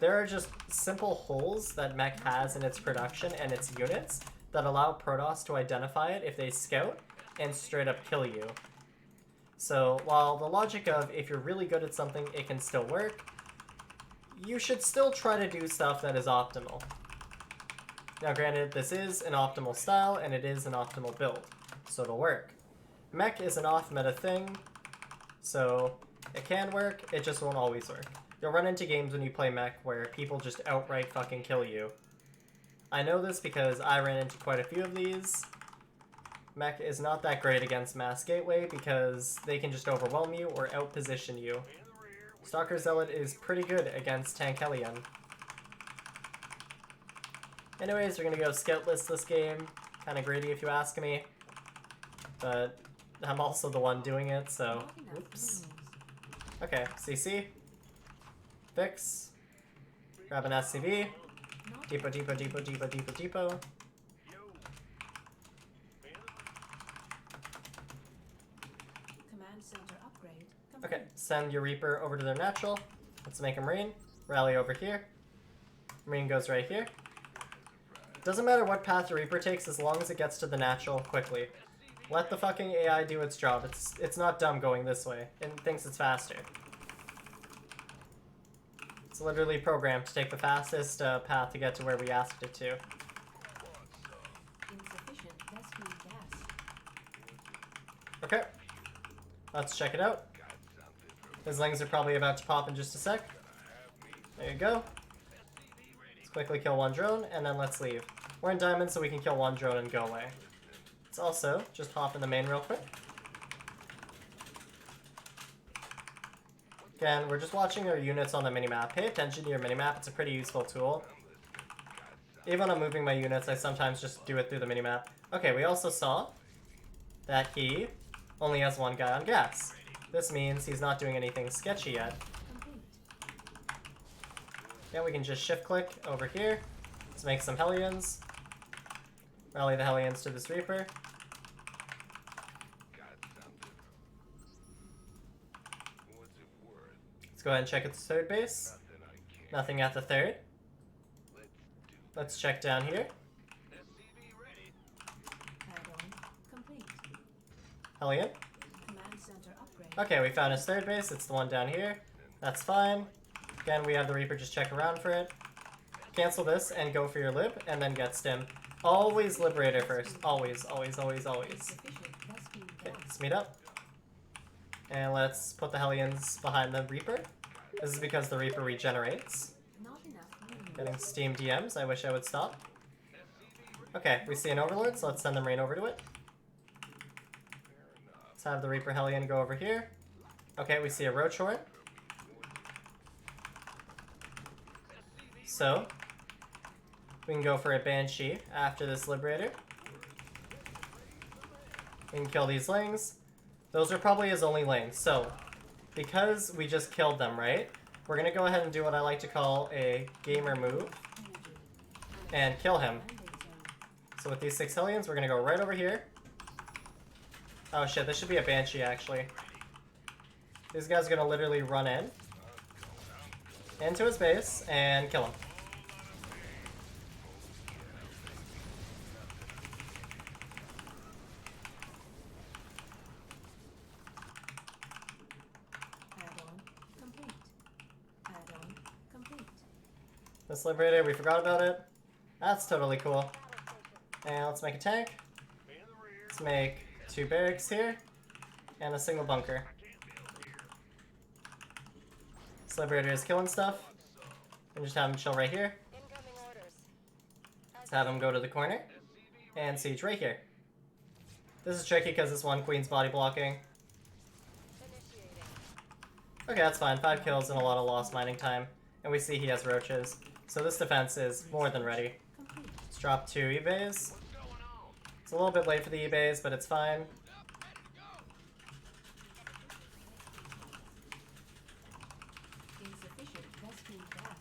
There are just simple holes that mech has in its production and its units that allow Protoss to identify it if they scout and straight up kill you. So while the logic of if you're really good at something it can still work, you should still try to do stuff that is optimal. Now granted, this is an optimal style and it is an optimal build, so it'll work. Mech is an off-meta thing, so it can work, it just won't always work. You'll run into games when you play mech where people just outright fucking kill you. I know this because I ran into quite a few of these. Mech is not that great against Mass Gateway because they can just overwhelm you or outposition you. Stalker Zealot is pretty good against Tank Hellion. Anyways, we're gonna go scoutless this game. Kinda greedy if you ask me. But I'm also the one doing it, so... Oops. Okay, CC. Fix. Grab an SCV. Depot, depot, depot, depot, depot, depot. Command center upgrade. Okay, send your Reaper over to their natural. Let's make a Marine. Rally over here. Marine goes right here. Doesn't matter what path your Reaper takes as long as it gets to the natural quickly. Let the fucking AI do its job. It's not dumb going this way. It thinks it's faster. It's literally programmed to take the fastest path to get to where we asked it to. Insufficient rescue gas. Okay. Let's check it out. His lings are probably about to pop in just a sec. There you go. Let's quickly kill one drone, and then let's leave. We're in diamond, so we can kill one drone and go away. Let's also just hop in the main real quick. Again, we're just watching our units on the minimap. Pay attention to your minimap, it's a pretty useful tool. Even when I'm moving my units, I sometimes just do it through the minimap. Okay, we also saw that he only has one guy on gas. This means he's not doing anything sketchy yet. Yeah, we can just shift click over here. Let's make some Hellions. Rally the Hellions to this Reaper. Let's go ahead and check its third base. Nothing at the third. Let's check down here. Hellion. Okay, we found his third base. It's the one down here. That's fine. Again, we have the Reaper just check around for it. Cancel this and go for your lib, and then get stim. Always Liberator first. Always, always, always, always. Okay, let's meet up. And let's put the Hellions behind the Reaper. This is because the Reaper regenerates. Getting Steam DMs. I wish I would stop. Okay, we see an Overlord, so let's send the Marine over to it. Let's have the Reaper Hellion go over here. Okay, we see a Roach Horde. So, we can go for a Banshee after this Liberator. We can kill these Lings. Those are probably his only Lings. So, because we just killed them, right? We're going to go ahead and do what I like to call a gamer move. And kill him. So with these 6 Hellions, we're going to go right over here. Oh shit, this should be a Banshee actually. These guys are going to literally run in. Into his base and kill him. This Liberator, we forgot about it. That's totally cool. And let's make a tank. Let's make 2 barracks here. And a single bunker. This Liberator is killing stuff. And just have him chill right here. Let's have him go to the corner. And siege right here. This is tricky because this one Queen's body blocking. Okay, that's fine. 5 kills and a lot of lost mining time. And we see he has roaches. So this defense is more than ready. Let's drop 2 evays. It's a little bit late for the eBays, but it's fine. Insufficient rescue gas.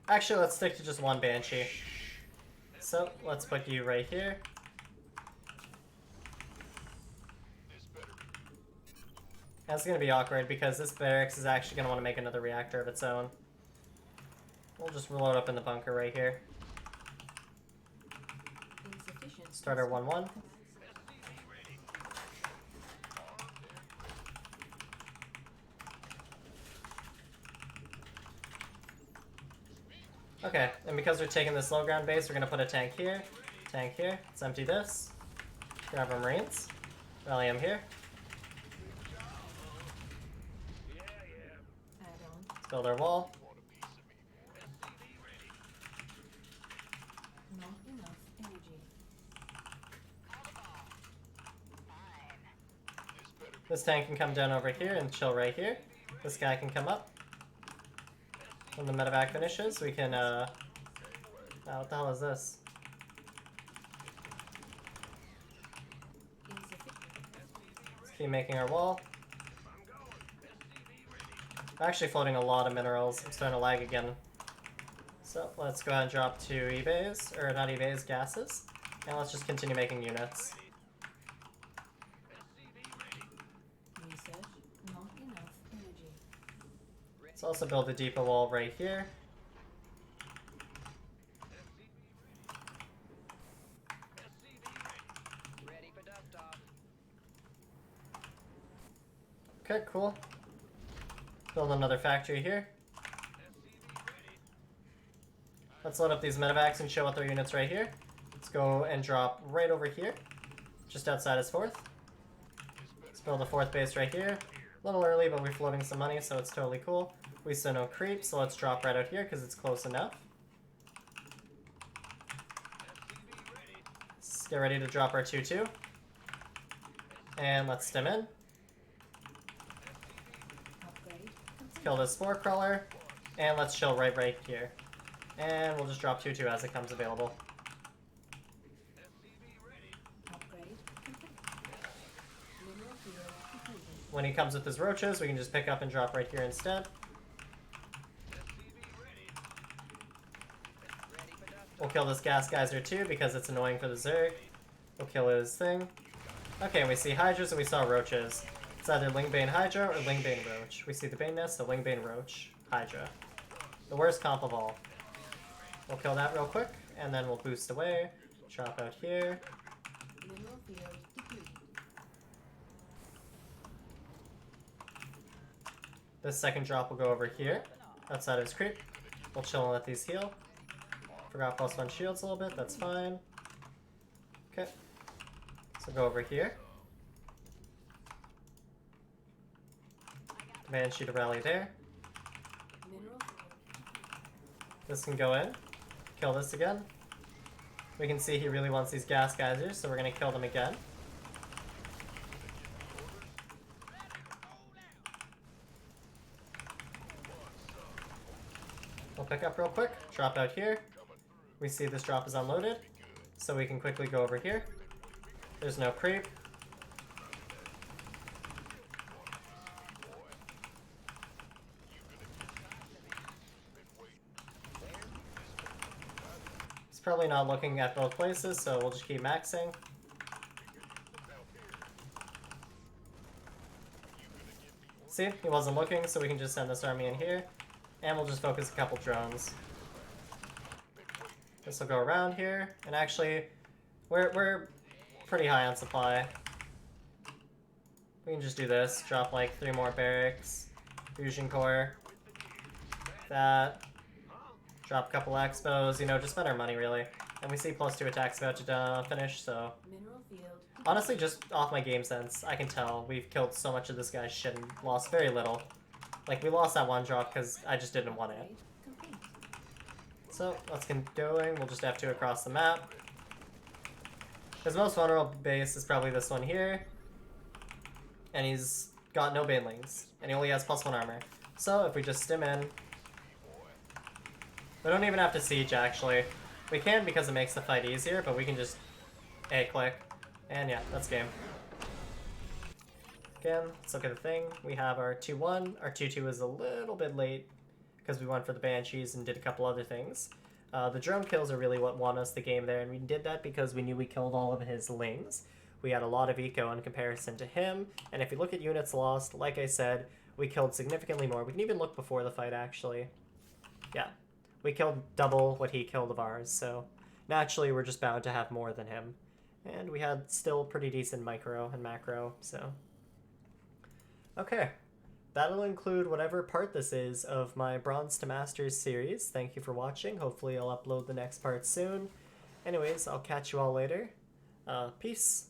Actually, let's stick to just one Banshee. So, let's put you right here. That's gonna be awkward because this barracks is actually gonna want to make another reactor of its own. We'll just reload up in the bunker right here. Insufficient. Starter 1-1. Okay, and because we're taking this low ground base, we're gonna put a tank here, tank here. Let's empty this. Grab our Marines. Rally them here. Add on. Let's build our wall. Not enough energy. This tank can come down over here and chill right here. This guy can come up. When the medevac finishes, we can, oh, what the hell is this? Insufficient. Let's keep making our wall. We're actually floating a lot of minerals. I'm starting to lag again. So let's go ahead and drop 2 eBays, or not eBays, gases. And let's just continue making units. Research. Not enough energy. Let's also build a depot wall right here. Ready for dust off. Okay, cool. Build another factory here. Let's load up these medevacs and show out their units right here. Let's go and drop right over here, just outside his 4th. Let's build a 4th base right here. A little early, but we're floating some money, so it's totally cool. We still no creep, so let's drop right out here because it's close enough. Let's get ready to drop our 2-2. And let's stim in. Upgrade. Let's kill this spore crawler. And let's chill right here. And we'll just drop 2-2 as it comes available. Upgrade. Complete. Mineral field completed. When he comes with his roaches, we can just pick up and drop right here instead. We'll kill this gas geyser too because it's annoying for the Zerg. We'll kill his thing. Okay, and we see Hydras and we saw roaches. It's either Lingbane Hydra or Lingbane Roach. We see the Bane Nest, so Lingbane Roach Hydra. The worst comp of all. We'll kill that real quick, and then we'll boost away. Drop out here. Mineral field depleted. This second drop will go over here, outside of his creep. We'll chill and let these heal. Forgot +1 shields a little bit, that's fine. Okay. So go over here. Banshee to rally there. Mineral field. This can go in. Kill this again. We can see he really wants these gas geysers, so we're gonna kill them again. We'll pick up real quick, drop out here. We see this drop is unloaded, so we can quickly go over here. There's no creep. It's probably not looking at both places, so we'll just keep maxing. See, he wasn't looking, so we can just send this army in here. And we'll just focus a couple drones. This will go around here, and actually, we're pretty high on supply. We can just do this, drop like 3 more barracks, fusion core, that, drop a couple expos, you know, just spend our money really. And we see +2 attacks about to finish, so Mineral field. honestly, just off my game sense, I can tell we've killed so much of this guy's shit and lost very little. Like, we lost that one drop because I just didn't want it. Upgrade complete. So, let's get going. We'll just have 2 across the map. His most vulnerable base is probably this one here. And he's got no banelings. And he only has +1 armor. So, if we just stim in... We don't even have to siege, actually. We can because it makes the fight easier, but we can just A click. And yeah, that's game. Again, let's look at the thing. We have our 2-1. Our 2-2 is a little bit late because we went for the Banshees and did a couple other things. The drone kills are really what won us the game there, and we did that because we knew we killed all of his lings. We had a lot of eco in comparison to him, and if you look at units lost, like I said, we killed significantly more. We can even look before the fight, actually. Yeah, we killed double what he killed of ours, so naturally we're just bound to have more than him. And we had still pretty decent micro and macro, so... Okay, that'll include whatever part this is of my Bronze to Masters series. Thank you for watching. Hopefully I'll upload the next part soon. Anyways, I'll catch you all later. Peace.